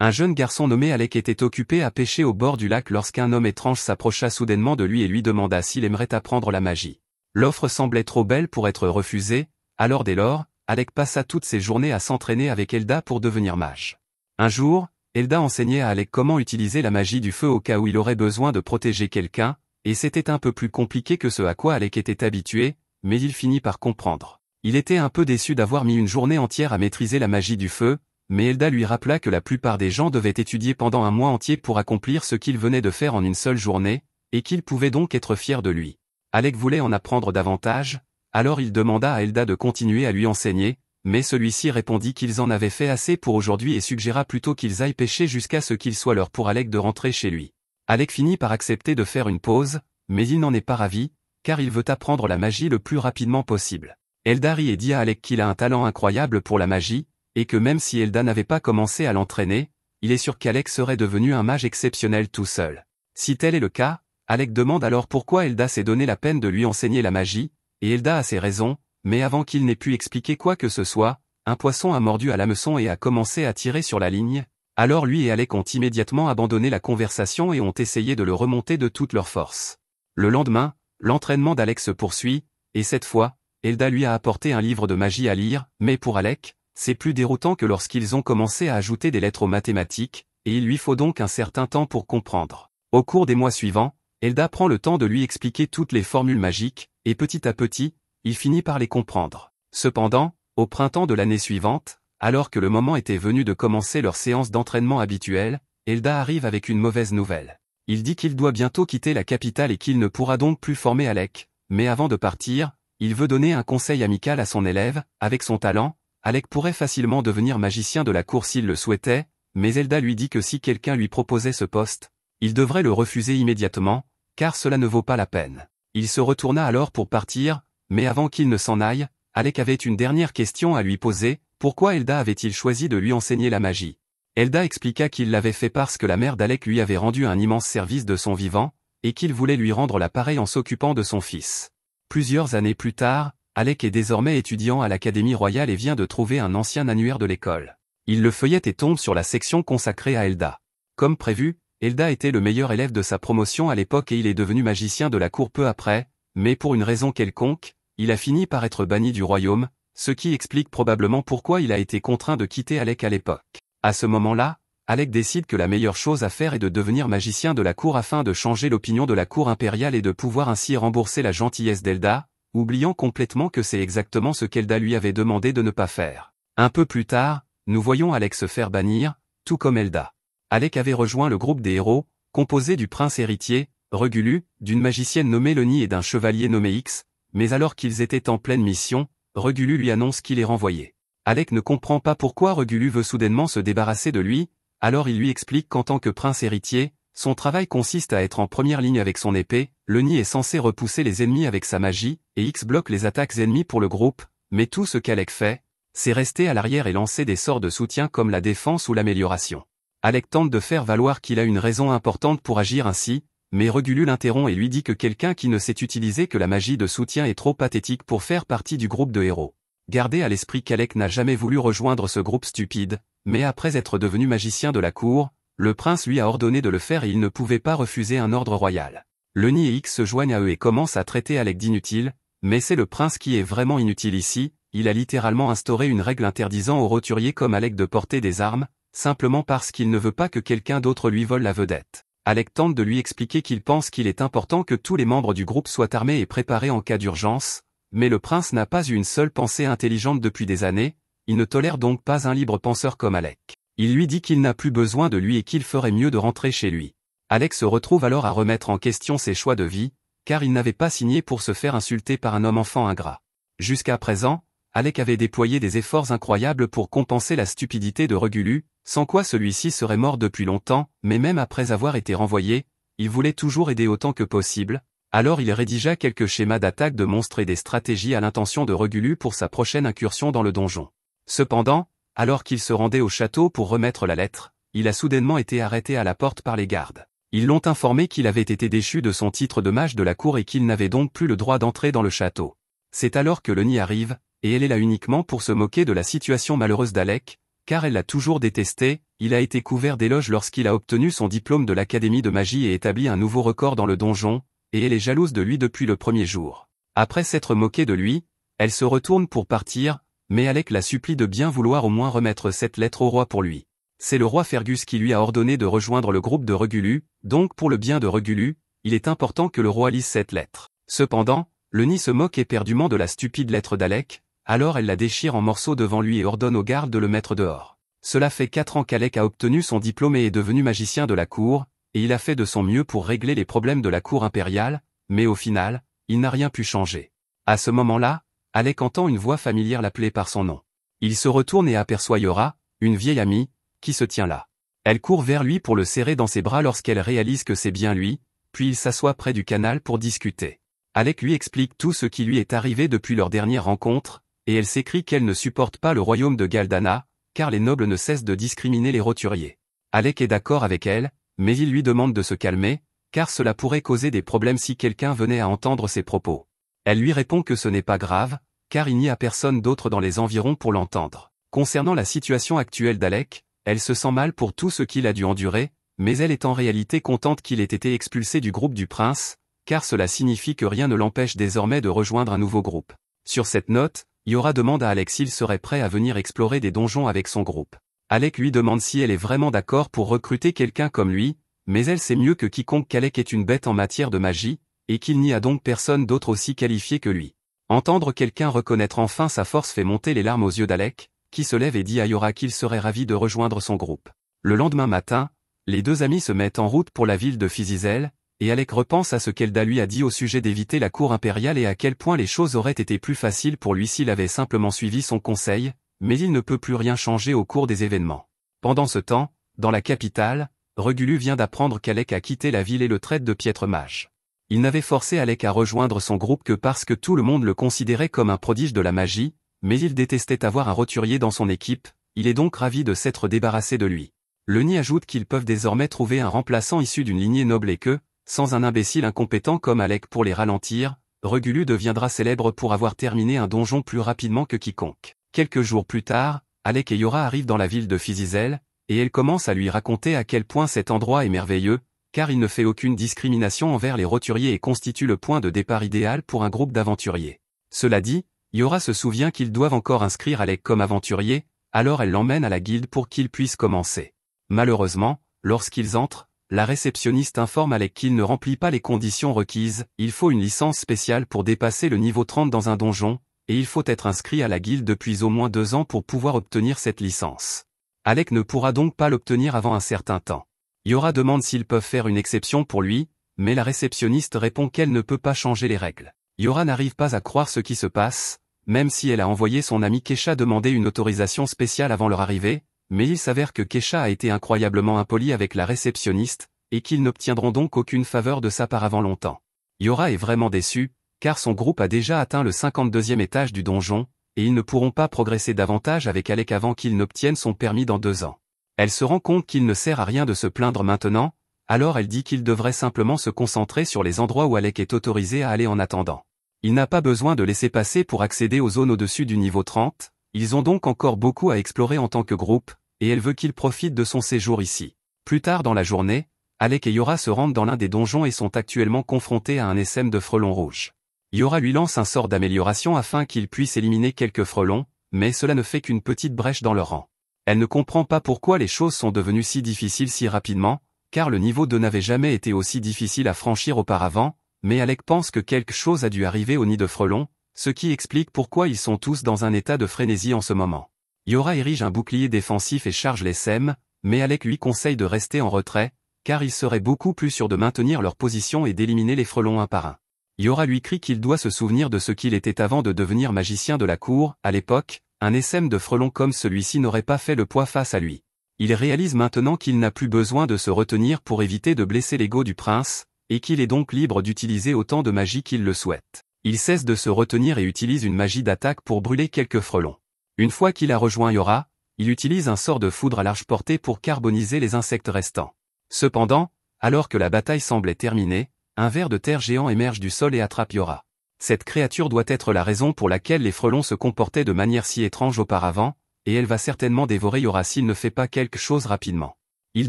Un jeune garçon nommé Alec était occupé à pêcher au bord du lac lorsqu'un homme étrange s'approcha soudainement de lui et lui demanda s'il aimerait apprendre la magie. L'offre semblait trop belle pour être refusée, alors dès lors, Alec passa toutes ses journées à s'entraîner avec Elda pour devenir mage. Un jour, Elda enseignait à Alec comment utiliser la magie du feu au cas où il aurait besoin de protéger quelqu'un, et c'était un peu plus compliqué que ce à quoi Alec était habitué, mais il finit par comprendre. Il était un peu déçu d'avoir mis une journée entière à maîtriser la magie du feu, mais Elda lui rappela que la plupart des gens devaient étudier pendant un mois entier pour accomplir ce qu'il venait de faire en une seule journée, et qu'il pouvait donc être fier de lui. Alec voulait en apprendre davantage, alors il demanda à Elda de continuer à lui enseigner, mais celui-ci répondit qu'ils en avaient fait assez pour aujourd'hui et suggéra plutôt qu'ils aillent pêcher jusqu'à ce qu'il soit l'heure pour Alec de rentrer chez lui. Alec finit par accepter de faire une pause, mais il n'en est pas ravi, car il veut apprendre la magie le plus rapidement possible. Elda rit et dit à Alec qu'il a un talent incroyable pour la magie, et que même si Elda n'avait pas commencé à l'entraîner, il est sûr qu'Alec serait devenu un mage exceptionnel tout seul. Si tel est le cas, Alec demande alors pourquoi Elda s'est donné la peine de lui enseigner la magie, et Elda a ses raisons, mais avant qu'il n'ait pu expliquer quoi que ce soit, un poisson a mordu à l'hameçon et a commencé à tirer sur la ligne, alors lui et Alec ont immédiatement abandonné la conversation et ont essayé de le remonter de toute leur force. Le lendemain, l'entraînement d'Alec se poursuit, et cette fois, Elda lui a apporté un livre de magie à lire, mais pour Alec, c'est plus déroutant que lorsqu'ils ont commencé à ajouter des lettres aux mathématiques, et il lui faut donc un certain temps pour comprendre. Au cours des mois suivants, Elda prend le temps de lui expliquer toutes les formules magiques, et petit à petit, il finit par les comprendre. Cependant, au printemps de l'année suivante, alors que le moment était venu de commencer leur séance d'entraînement habituelle, Elda arrive avec une mauvaise nouvelle. Il dit qu'il doit bientôt quitter la capitale et qu'il ne pourra donc plus former Alec, mais avant de partir, il veut donner un conseil amical à son élève. Avec son talent, Alec pourrait facilement devenir magicien de la cour s'il le souhaitait, mais Elda lui dit que si quelqu'un lui proposait ce poste, il devrait le refuser immédiatement, car cela ne vaut pas la peine. Il se retourna alors pour partir, mais avant qu'il ne s'en aille, Alec avait une dernière question à lui poser: pourquoi Elda avait-il choisi de lui enseigner la magie? Elda expliqua qu'il l'avait fait parce que la mère d'Alec lui avait rendu un immense service de son vivant, et qu'il voulait lui rendre la pareille en s'occupant de son fils. Plusieurs années plus tard, Alec est désormais étudiant à l'Académie royale et vient de trouver un ancien annuaire de l'école. Il le feuillette et tombe sur la section consacrée à Elda. Comme prévu, Elda était le meilleur élève de sa promotion à l'époque et il est devenu magicien de la cour peu après, mais pour une raison quelconque, il a fini par être banni du royaume, ce qui explique probablement pourquoi il a été contraint de quitter Alec à l'époque. À ce moment-là, Alec décide que la meilleure chose à faire est de devenir magicien de la cour afin de changer l'opinion de la cour impériale et de pouvoir ainsi rembourser la gentillesse d'Elda, oubliant complètement que c'est exactement ce qu'Elda lui avait demandé de ne pas faire. Un peu plus tard, nous voyons Alec se faire bannir, tout comme Elda. Alec avait rejoint le groupe des héros, composé du prince héritier, Regulu, d'une magicienne nommée Leni et d'un chevalier nommé X, mais alors qu'ils étaient en pleine mission, Regulu lui annonce qu'il est renvoyé. Alec ne comprend pas pourquoi Regulu veut soudainement se débarrasser de lui, alors il lui explique qu'en tant que prince héritier, son travail consiste à être en première ligne avec son épée. Leni est censé repousser les ennemis avec sa magie, et X bloque les attaques ennemies pour le groupe, mais tout ce qu'Alec fait, c'est rester à l'arrière et lancer des sorts de soutien comme la défense ou l'amélioration. Alec tente de faire valoir qu'il a une raison importante pour agir ainsi, mais Regulu l'interrompt et lui dit que quelqu'un qui ne sait utiliser que la magie de soutien est trop pathétique pour faire partie du groupe de héros. Gardez à l'esprit qu'Alec n'a jamais voulu rejoindre ce groupe stupide, mais après être devenu magicien de la cour, le prince lui a ordonné de le faire et il ne pouvait pas refuser un ordre royal. Leni et X se joignent à eux et commencent à traiter Alec d'inutile, mais c'est le prince qui est vraiment inutile ici. Il a littéralement instauré une règle interdisant aux roturiers comme Alec de porter des armes, simplement parce qu'il ne veut pas que quelqu'un d'autre lui vole la vedette. Alec tente de lui expliquer qu'il pense qu'il est important que tous les membres du groupe soient armés et préparés en cas d'urgence, mais le prince n'a pas eu une seule pensée intelligente depuis des années, il ne tolère donc pas un libre penseur comme Alec. Il lui dit qu'il n'a plus besoin de lui et qu'il ferait mieux de rentrer chez lui. Alec se retrouve alors à remettre en question ses choix de vie, car il n'avait pas signé pour se faire insulter par un homme enfant ingrat. Jusqu'à présent, Alec avait déployé des efforts incroyables pour compenser la stupidité de Regulu, sans quoi celui-ci serait mort depuis longtemps, mais même après avoir été renvoyé, il voulait toujours aider autant que possible, alors il rédigea quelques schémas d'attaque de monstres et des stratégies à l'intention de Regulu pour sa prochaine incursion dans le donjon. Cependant, alors qu'il se rendait au château pour remettre la lettre, il a soudainement été arrêté à la porte par les gardes. Ils l'ont informé qu'il avait été déchu de son titre de mage de la cour et qu'il n'avait donc plus le droit d'entrer dans le château. C'est alors que Leni arrive, et elle est là uniquement pour se moquer de la situation malheureuse d'Alec, car elle l'a toujours détesté. Il a été couvert d'éloges lorsqu'il a obtenu son diplôme de l'Académie de magie et établi un nouveau record dans le donjon, et elle est jalouse de lui depuis le premier jour. Après s'être moquée de lui, elle se retourne pour partir, mais Alec la supplie de bien vouloir au moins remettre cette lettre au roi pour lui. C'est le roi Fergus qui lui a ordonné de rejoindre le groupe de Regulu, donc pour le bien de Regulu, il est important que le roi lise cette lettre. Cependant, le nid se moque éperdument de la stupide lettre d'Alec, alors elle la déchire en morceaux devant lui et ordonne aux gardes de le mettre dehors. Cela fait 4 ans qu'Alec a obtenu son diplôme et est devenu magicien de la cour, et il a fait de son mieux pour régler les problèmes de la cour impériale, mais au final, il n'a rien pu changer. À ce moment-là, Alec entend une voix familière l'appeler par son nom. Il se retourne et aperçoit Yora, une vieille amie, qui se tient là. Elle court vers lui pour le serrer dans ses bras lorsqu'elle réalise que c'est bien lui, puis il s'assoit près du canal pour discuter. Alec lui explique tout ce qui lui est arrivé depuis leur dernière rencontre, et elle s'écrie qu'elle ne supporte pas le royaume de Galdana, car les nobles ne cessent de discriminer les roturiers. Alec est d'accord avec elle, mais il lui demande de se calmer, car cela pourrait causer des problèmes si quelqu'un venait à entendre ses propos. Elle lui répond que ce n'est pas grave, car il n'y a personne d'autre dans les environs pour l'entendre. Concernant la situation actuelle d'Alec, elle se sent mal pour tout ce qu'il a dû endurer, mais elle est en réalité contente qu'il ait été expulsé du groupe du prince, car cela signifie que rien ne l'empêche désormais de rejoindre un nouveau groupe. Sur cette note, Yora demande à Alec s'il serait prêt à venir explorer des donjons avec son groupe. Alec lui demande si elle est vraiment d'accord pour recruter quelqu'un comme lui, mais elle sait mieux que quiconque qu'Alec est une bête en matière de magie, et qu'il n'y a donc personne d'autre aussi qualifié que lui. Entendre quelqu'un reconnaître enfin sa force fait monter les larmes aux yeux d'Alec, qui se lève et dit à Yora qu'il serait ravi de rejoindre son groupe. Le lendemain matin, les deux amis se mettent en route pour la ville de Fizizel, et Alec repense à ce qu'Elda lui a dit au sujet d'éviter la cour impériale et à quel point les choses auraient été plus faciles pour lui s'il avait simplement suivi son conseil, mais il ne peut plus rien changer au cours des événements. Pendant ce temps, dans la capitale, Regulu vient d'apprendre qu'Alec a quitté la ville et le traite de piètre mage. Il n'avait forcé Alec à rejoindre son groupe que parce que tout le monde le considérait comme un prodige de la magie, mais il détestait avoir un roturier dans son équipe, il est donc ravi de s'être débarrassé de lui. Le nid ajoute qu'ils peuvent désormais trouver un remplaçant issu d'une lignée noble et que, sans un imbécile incompétent comme Alec pour les ralentir, Regulu deviendra célèbre pour avoir terminé un donjon plus rapidement que quiconque. Quelques jours plus tard, Alec et Yora arrivent dans la ville de Fizizel, et elle commence à lui raconter à quel point cet endroit est merveilleux, car il ne fait aucune discrimination envers les roturiers et constitue le point de départ idéal pour un groupe d'aventuriers. Cela dit, Yora se souvient qu'ils doivent encore inscrire Alec comme aventurier, alors elle l'emmène à la guilde pour qu'il puisse commencer. Malheureusement, lorsqu'ils entrent, la réceptionniste informe Alec qu'il ne remplit pas les conditions requises, il faut une licence spéciale pour dépasser le niveau 30 dans un donjon, et il faut être inscrit à la guilde depuis au moins 2 ans pour pouvoir obtenir cette licence. Alec ne pourra donc pas l'obtenir avant un certain temps. Yora demande s'ils peuvent faire une exception pour lui, mais la réceptionniste répond qu'elle ne peut pas changer les règles. Yora n'arrive pas à croire ce qui se passe, même si elle a envoyé son ami Kesha demander une autorisation spéciale avant leur arrivée, mais il s'avère que Kesha a été incroyablement impoli avec la réceptionniste, et qu'ils n'obtiendront donc aucune faveur de sa part avant longtemps. Yora est vraiment déçue, car son groupe a déjà atteint le 52e étage du donjon, et ils ne pourront pas progresser davantage avec Alec avant qu'il n'obtienne son permis dans 2 ans. Elle se rend compte qu'il ne sert à rien de se plaindre maintenant, alors elle dit qu'il devrait simplement se concentrer sur les endroits où Alec est autorisé à aller en attendant. Il n'a pas besoin de laisser passer pour accéder aux zones au-dessus du niveau 30, ils ont donc encore beaucoup à explorer en tant que groupe, et elle veut qu'il profite de son séjour ici. Plus tard dans la journée, Alec et Yora se rendent dans l'un des donjons et sont actuellement confrontés à un essaim de frelons rouges. Yora lui lance un sort d'amélioration afin qu'il puisse éliminer quelques frelons, mais cela ne fait qu'une petite brèche dans leur rang. Elle ne comprend pas pourquoi les choses sont devenues si difficiles si rapidement, car le niveau 2 n'avait jamais été aussi difficile à franchir auparavant, mais Alec pense que quelque chose a dû arriver au nid de frelons, ce qui explique pourquoi ils sont tous dans un état de frénésie en ce moment. Yora érige un bouclier défensif et charge les sèmes, mais Alec lui conseille de rester en retrait, car il serait beaucoup plus sûr de maintenir leur position et d'éliminer les frelons un par un. Yora lui crie qu'il doit se souvenir de ce qu'il était avant de devenir magicien de la cour, à l'époque, un essaim de frelons comme celui-ci n'aurait pas fait le poids face à lui. Il réalise maintenant qu'il n'a plus besoin de se retenir pour éviter de blesser l'ego du prince, et qu'il est donc libre d'utiliser autant de magie qu'il le souhaite. Il cesse de se retenir et utilise une magie d'attaque pour brûler quelques frelons. Une fois qu'il a rejoint Yora, il utilise un sort de foudre à large portée pour carboniser les insectes restants. Cependant, alors que la bataille semblait terminée, un ver de terre géant émerge du sol et attrape Yora. Cette créature doit être la raison pour laquelle les frelons se comportaient de manière si étrange auparavant, et elle va certainement dévorer Yora s'il ne fait pas quelque chose rapidement. Il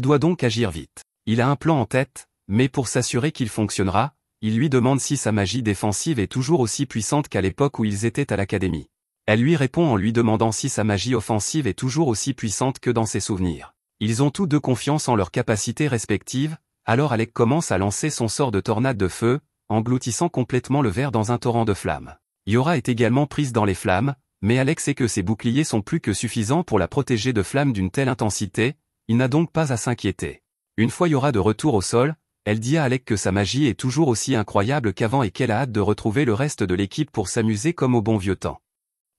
doit donc agir vite. Il a un plan en tête, mais pour s'assurer qu'il fonctionnera, il lui demande si sa magie défensive est toujours aussi puissante qu'à l'époque où ils étaient à l'académie. Elle lui répond en lui demandant si sa magie offensive est toujours aussi puissante que dans ses souvenirs. Ils ont tous deux confiance en leurs capacités respectives, alors Alec commence à lancer son sort de tornade de feu, engloutissant complètement le verre dans un torrent de flammes. Yora est également prise dans les flammes, mais Alec sait que ses boucliers sont plus que suffisants pour la protéger de flammes d'une telle intensité, il n'a donc pas à s'inquiéter. Une fois Yora de retour au sol, elle dit à Alec que sa magie est toujours aussi incroyable qu'avant et qu'elle a hâte de retrouver le reste de l'équipe pour s'amuser comme au bon vieux temps.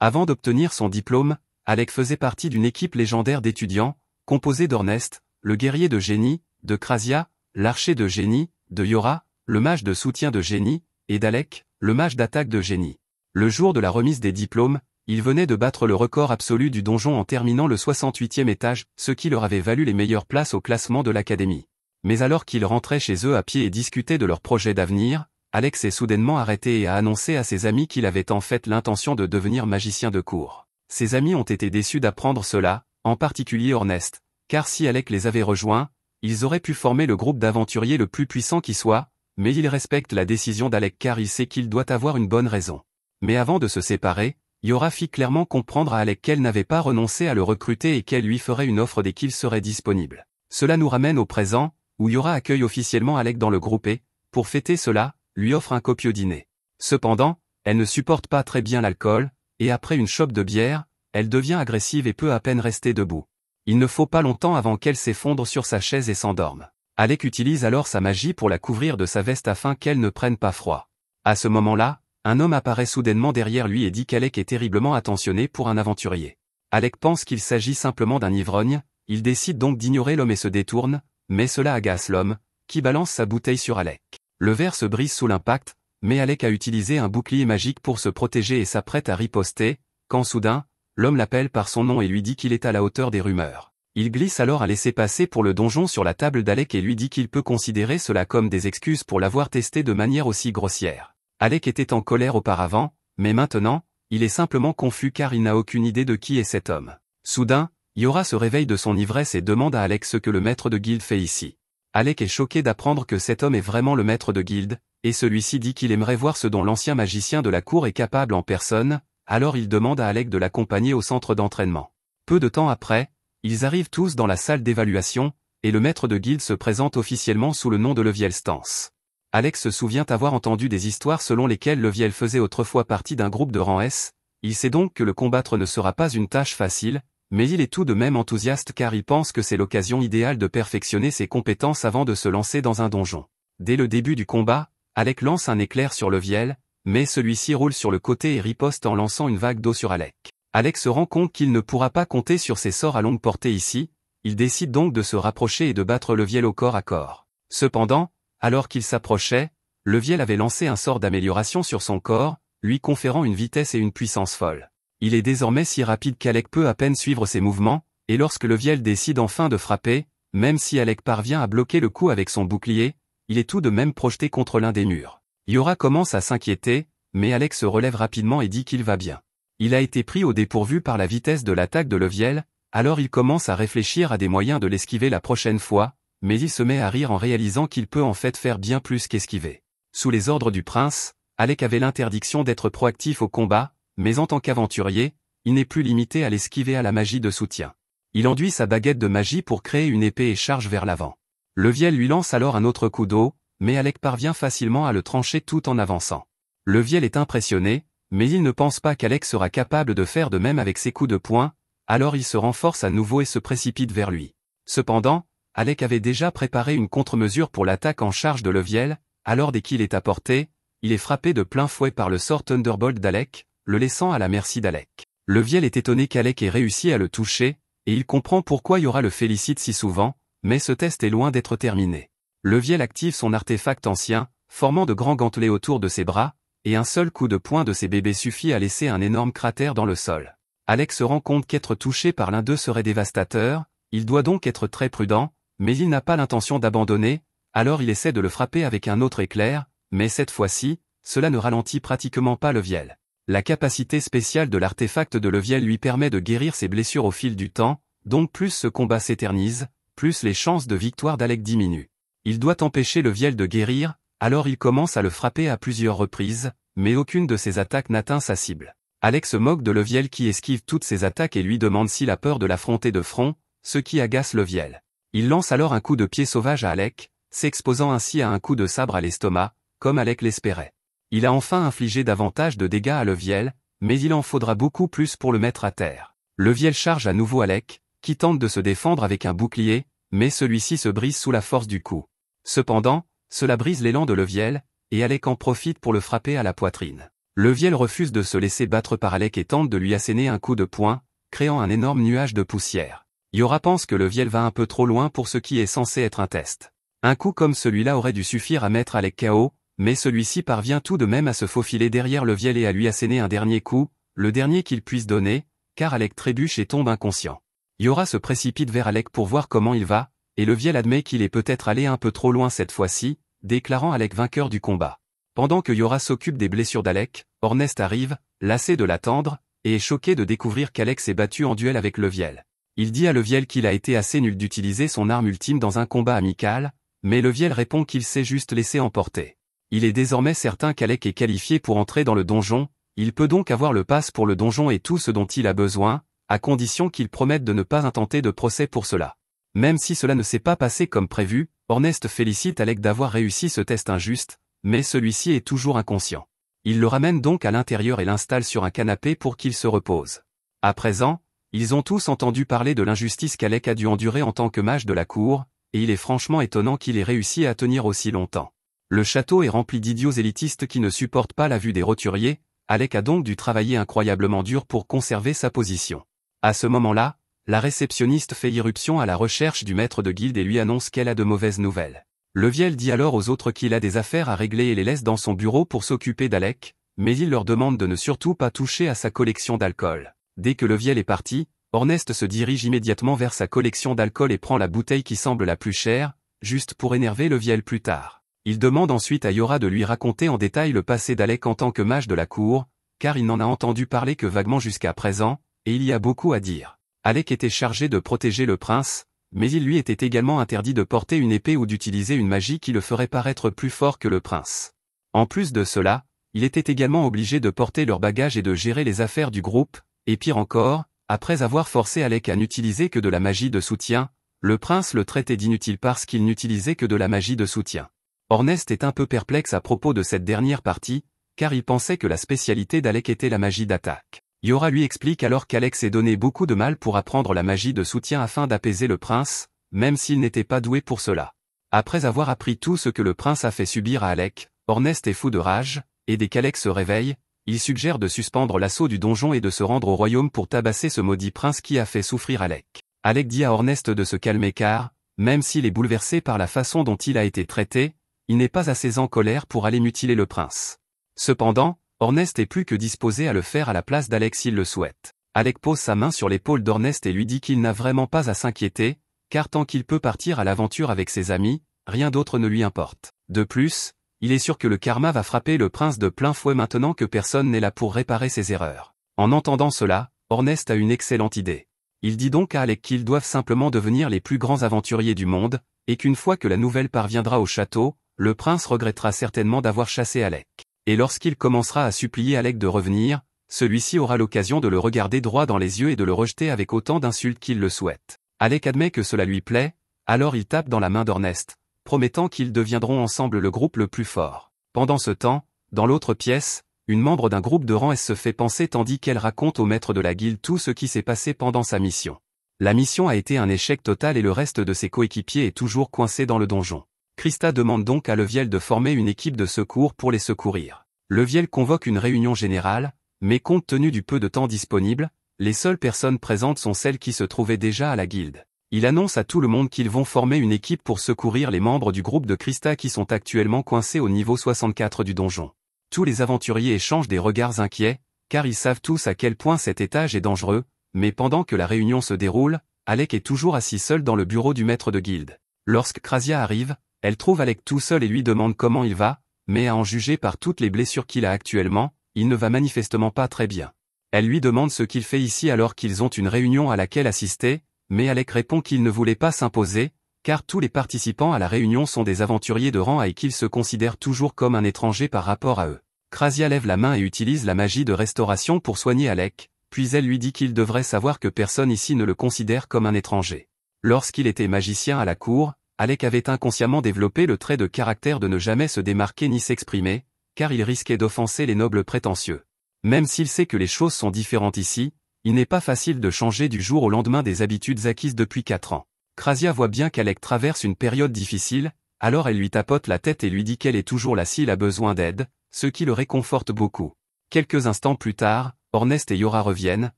Avant d'obtenir son diplôme, Alec faisait partie d'une équipe légendaire d'étudiants, composée d'Ornest, le guerrier de génie, de Krasia, l'archer de génie, de Yora, le mage de soutien de génie, et d'Alec, le mage d'attaque de génie. Le jour de la remise des diplômes, il venait de battre le record absolu du donjon en terminant le 68e étage, ce qui leur avait valu les meilleures places au classement de l'académie. Mais alors qu'ils rentraient chez eux à pied et discutaient de leurs projets d'avenir, Alex s'est soudainement arrêté et a annoncé à ses amis qu'il avait en fait l'intention de devenir magicien de cour. Ses amis ont été déçus d'apprendre cela, en particulier Ornest, car si Alec les avait rejoints, ils auraient pu former le groupe d'aventuriers le plus puissant qui soit, mais il respecte la décision d'Alec car il sait qu'il doit avoir une bonne raison. Mais avant de se séparer, Yora fit clairement comprendre à Alec qu'elle n'avait pas renoncé à le recruter et qu'elle lui ferait une offre dès qu'il serait disponible. Cela nous ramène au présent, où Yora accueille officiellement Alec dans le groupe et, pour fêter cela, lui offre un copieux dîner. Cependant, elle ne supporte pas très bien l'alcool, et après une chope de bière, elle devient agressive et peut à peine rester debout. Il ne faut pas longtemps avant qu'elle s'effondre sur sa chaise et s'endorme. Alec utilise alors sa magie pour la couvrir de sa veste afin qu'elle ne prenne pas froid. À ce moment-là, un homme apparaît soudainement derrière lui et dit qu'Alec est terriblement attentionné pour un aventurier. Alec pense qu'il s'agit simplement d'un ivrogne, il décide donc d'ignorer l'homme et se détourne, mais cela agace l'homme, qui balance sa bouteille sur Alec. Le verre se brise sous l'impact, mais Alec a utilisé un bouclier magique pour se protéger et s'apprête à riposter, quand soudain, l'homme l'appelle par son nom et lui dit qu'il est à la hauteur des rumeurs. Il glisse alors un laissez-passer pour le donjon sur la table d'Alec et lui dit qu'il peut considérer cela comme des excuses pour l'avoir testé de manière aussi grossière. Alec était en colère auparavant, mais maintenant, il est simplement confus car il n'a aucune idée de qui est cet homme. Soudain, Yora se réveille de son ivresse et demande à Alec ce que le maître de guilde fait ici. Alec est choqué d'apprendre que cet homme est vraiment le maître de guilde, et celui-ci dit qu'il aimerait voir ce dont l'ancien magicien de la cour est capable en personne, alors il demande à Alec de l'accompagner au centre d'entraînement. Peu de temps après, ils arrivent tous dans la salle d'évaluation, et le maître de guilde se présente officiellement sous le nom de Leviel Stance. Alex se souvient avoir entendu des histoires selon lesquelles Leviel faisait autrefois partie d'un groupe de rang S, il sait donc que le combattre ne sera pas une tâche facile, mais il est tout de même enthousiaste car il pense que c'est l'occasion idéale de perfectionner ses compétences avant de se lancer dans un donjon. Dès le début du combat, Alec lance un éclair sur Leviel, mais celui-ci roule sur le côté et riposte en lançant une vague d'eau sur Alec. Alec se rend compte qu'il ne pourra pas compter sur ses sorts à longue portée ici, il décide donc de se rapprocher et de battre Leviel au corps à corps. Cependant, alors qu'il s'approchait, Leviel avait lancé un sort d'amélioration sur son corps, lui conférant une vitesse et une puissance folles. Il est désormais si rapide qu'Alec peut à peine suivre ses mouvements, et lorsque Leviel décide enfin de frapper, même si Alec parvient à bloquer le coup avec son bouclier, il est tout de même projeté contre l'un des murs. Yora commence à s'inquiéter, mais Alec se relève rapidement et dit qu'il va bien. Il a été pris au dépourvu par la vitesse de l'attaque de Leviel, alors il commence à réfléchir à des moyens de l'esquiver la prochaine fois, mais il se met à rire en réalisant qu'il peut en fait faire bien plus qu'esquiver. Sous les ordres du prince, Alec avait l'interdiction d'être proactif au combat, mais en tant qu'aventurier, il n'est plus limité à l'esquiver à la magie de soutien. Il enduit sa baguette de magie pour créer une épée et charge vers l'avant. Leviel lui lance alors un autre coup d'eau, mais Alec parvient facilement à le trancher tout en avançant. Leviel est impressionné, mais il ne pense pas qu'Alec sera capable de faire de même avec ses coups de poing, alors il se renforce à nouveau et se précipite vers lui. Cependant, Alec avait déjà préparé une contre-mesure pour l'attaque en charge de Leviel, alors dès qu'il est à portée, il est frappé de plein fouet par le sort Thunderbolt d'Alec, le laissant à la merci d'Alec. Leviel est étonné qu'Alec ait réussi à le toucher, et il comprend pourquoi Yora le félicite si souvent, mais ce test est loin d'être terminé. Leviel active son artefact ancien, formant de grands gantelets autour de ses bras, et un seul coup de poing de ses bébés suffit à laisser un énorme cratère dans le sol. Alec se rend compte qu'être touché par l'un d'eux serait dévastateur, il doit donc être très prudent, mais il n'a pas l'intention d'abandonner, alors il essaie de le frapper avec un autre éclair, mais cette fois-ci, cela ne ralentit pratiquement pas Leviel. La capacité spéciale de l'artefact de Leviel lui permet de guérir ses blessures au fil du temps, donc plus ce combat s'éternise, plus les chances de victoire d'Alec diminuent. Il doit empêcher Leviel de guérir, alors il commence à le frapper à plusieurs reprises, mais aucune de ses attaques n'atteint sa cible. Alec se moque de Leviel qui esquive toutes ses attaques et lui demande s'il a peur de l'affronter de front, ce qui agace Leviel. Il lance alors un coup de pied sauvage à Alec, s'exposant ainsi à un coup de sabre à l'estomac, comme Alec l'espérait. Il a enfin infligé davantage de dégâts à Leviel, mais il en faudra beaucoup plus pour le mettre à terre. Leviel charge à nouveau Alec, qui tente de se défendre avec un bouclier, mais celui-ci se brise sous la force du coup. Cependant, cela brise l'élan de Leviel, et Alec en profite pour le frapper à la poitrine. Leviel refuse de se laisser battre par Alec et tente de lui asséner un coup de poing, créant un énorme nuage de poussière. Yora pense que Leviel va un peu trop loin pour ce qui est censé être un test. Un coup comme celui-là aurait dû suffire à mettre Alec KO, mais celui-ci parvient tout de même à se faufiler derrière Leviel et à lui asséner un dernier coup, le dernier qu'il puisse donner, car Alec trébuche et tombe inconscient. Yora se précipite vers Alec pour voir comment il va, et Leviel admet qu'il est peut-être allé un peu trop loin cette fois-ci, déclarant Alec vainqueur du combat. Pendant que Yora s'occupe des blessures d'Alec, Ornest arrive, lassé de l'attendre, et est choqué de découvrir qu'Alec s'est battu en duel avec Leviel. Il dit à Leviel qu'il a été assez nul d'utiliser son arme ultime dans un combat amical, mais Leviel répond qu'il s'est juste laissé emporter. Il est désormais certain qu'Alec est qualifié pour entrer dans le donjon, il peut donc avoir le pass pour le donjon et tout ce dont il a besoin, à condition qu'il promette de ne pas intenter de procès pour cela. Même si cela ne s'est pas passé comme prévu, Ornest félicite Alec d'avoir réussi ce test injuste, mais celui-ci est toujours inconscient. Il le ramène donc à l'intérieur et l'installe sur un canapé pour qu'il se repose. À présent, ils ont tous entendu parler de l'injustice qu'Alec a dû endurer en tant que mage de la cour, et il est franchement étonnant qu'il ait réussi à tenir aussi longtemps. Le château est rempli d'idiots élitistes qui ne supportent pas la vue des roturiers, Alec a donc dû travailler incroyablement dur pour conserver sa position. À ce moment-là, la réceptionniste fait irruption à la recherche du maître de guilde et lui annonce qu'elle a de mauvaises nouvelles. Leviel dit alors aux autres qu'il a des affaires à régler et les laisse dans son bureau pour s'occuper d'Alec, mais il leur demande de ne surtout pas toucher à sa collection d'alcool. Dès que Leviel est parti, Ornest se dirige immédiatement vers sa collection d'alcool et prend la bouteille qui semble la plus chère, juste pour énerver Leviel plus tard. Il demande ensuite à Yora de lui raconter en détail le passé d'Alec en tant que mage de la cour, car il n'en a entendu parler que vaguement jusqu'à présent, et il y a beaucoup à dire. Alec était chargé de protéger le prince, mais il lui était également interdit de porter une épée ou d'utiliser une magie qui le ferait paraître plus fort que le prince. En plus de cela, il était également obligé de porter leurs bagages et de gérer les affaires du groupe, et pire encore, après avoir forcé Alec à n'utiliser que de la magie de soutien, le prince le traitait d'inutile parce qu'il n'utilisait que de la magie de soutien. Ornest est un peu perplexe à propos de cette dernière partie, car il pensait que la spécialité d'Alec était la magie d'attaque. Yora lui explique alors qu'Alec s'est donné beaucoup de mal pour apprendre la magie de soutien afin d'apaiser le prince, même s'il n'était pas doué pour cela. Après avoir appris tout ce que le prince a fait subir à Alec, Ornest est fou de rage, et dès qu'Alec se réveille, il suggère de suspendre l'assaut du donjon et de se rendre au royaume pour tabasser ce maudit prince qui a fait souffrir Alec. Alec dit à Ornest de se calmer car, même s'il est bouleversé par la façon dont il a été traité, il n'est pas assez en colère pour aller mutiler le prince. Cependant, Ornest est plus que disposé à le faire à la place d'Alec s'il le souhaite. Alec pose sa main sur l'épaule d'Ornest et lui dit qu'il n'a vraiment pas à s'inquiéter, car tant qu'il peut partir à l'aventure avec ses amis, rien d'autre ne lui importe. De plus, il est sûr que le karma va frapper le prince de plein fouet maintenant que personne n'est là pour réparer ses erreurs. En entendant cela, Ornest a une excellente idée. Il dit donc à Alec qu'ils doivent simplement devenir les plus grands aventuriers du monde, et qu'une fois que la nouvelle parviendra au château, le prince regrettera certainement d'avoir chassé Alec. Et lorsqu'il commencera à supplier Alec de revenir, celui-ci aura l'occasion de le regarder droit dans les yeux et de le rejeter avec autant d'insultes qu'il le souhaite. Alec admet que cela lui plaît, alors il tape dans la main d'Ornest, promettant qu'ils deviendront ensemble le groupe le plus fort. Pendant ce temps, dans l'autre pièce, une membre d'un groupe de rang S se fait penser tandis qu'elle raconte au maître de la guilde tout ce qui s'est passé pendant sa mission. La mission a été un échec total et le reste de ses coéquipiers est toujours coincé dans le donjon. Christa demande donc à Leviel de former une équipe de secours pour les secourir. Leviel convoque une réunion générale, mais compte tenu du peu de temps disponible, les seules personnes présentes sont celles qui se trouvaient déjà à la guilde. Il annonce à tout le monde qu'ils vont former une équipe pour secourir les membres du groupe de Christa qui sont actuellement coincés au niveau 64 du donjon. Tous les aventuriers échangent des regards inquiets, car ils savent tous à quel point cet étage est dangereux, mais pendant que la réunion se déroule, Alec est toujours assis seul dans le bureau du maître de guilde. Lorsque Krasia arrive, elle trouve Alec tout seul et lui demande comment il va, mais à en juger par toutes les blessures qu'il a actuellement, il ne va manifestement pas très bien. Elle lui demande ce qu'il fait ici alors qu'ils ont une réunion à laquelle assister, mais Alec répond qu'il ne voulait pas s'imposer, car tous les participants à la réunion sont des aventuriers de rang et qu'il se considère toujours comme un étranger par rapport à eux. Krasia lève la main et utilise la magie de restauration pour soigner Alec, puis elle lui dit qu'il devrait savoir que personne ici ne le considère comme un étranger. Lorsqu'il était magicien à la cour, Alec avait inconsciemment développé le trait de caractère de ne jamais se démarquer ni s'exprimer, car il risquait d'offenser les nobles prétentieux. Même s'il sait que les choses sont différentes ici, il n'est pas facile de changer du jour au lendemain des habitudes acquises depuis 4 ans. Krasia voit bien qu'Alec traverse une période difficile, alors elle lui tapote la tête et lui dit qu'elle est toujours là s'il a besoin d'aide, ce qui le réconforte beaucoup. Quelques instants plus tard, Ornest et Yora reviennent,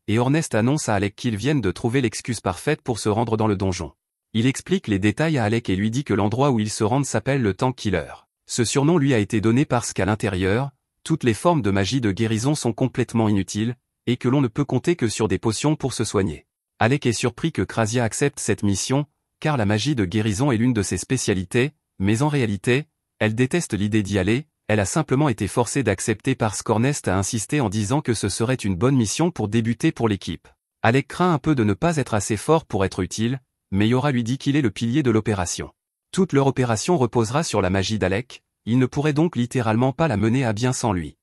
et Ornest annonce à Alec qu'ils viennent de trouver l'excuse parfaite pour se rendre dans le donjon. Il explique les détails à Alec et lui dit que l'endroit où ils se rendent s'appelle le Tank Killer. Ce surnom lui a été donné parce qu'à l'intérieur, toutes les formes de magie de guérison sont complètement inutiles, et que l'on ne peut compter que sur des potions pour se soigner. Alec est surpris que Krasia accepte cette mission, car la magie de guérison est l'une de ses spécialités, mais en réalité, elle déteste l'idée d'y aller, elle a simplement été forcée d'accepter parce qu'Ornest a insisté en disant que ce serait une bonne mission pour débuter pour l'équipe. Alec craint un peu de ne pas être assez fort pour être utile, mais Yora lui dit qu'il est le pilier de l'opération. Toute leur opération reposera sur la magie d'Alec, il ne pourrait donc littéralement pas la mener à bien sans lui.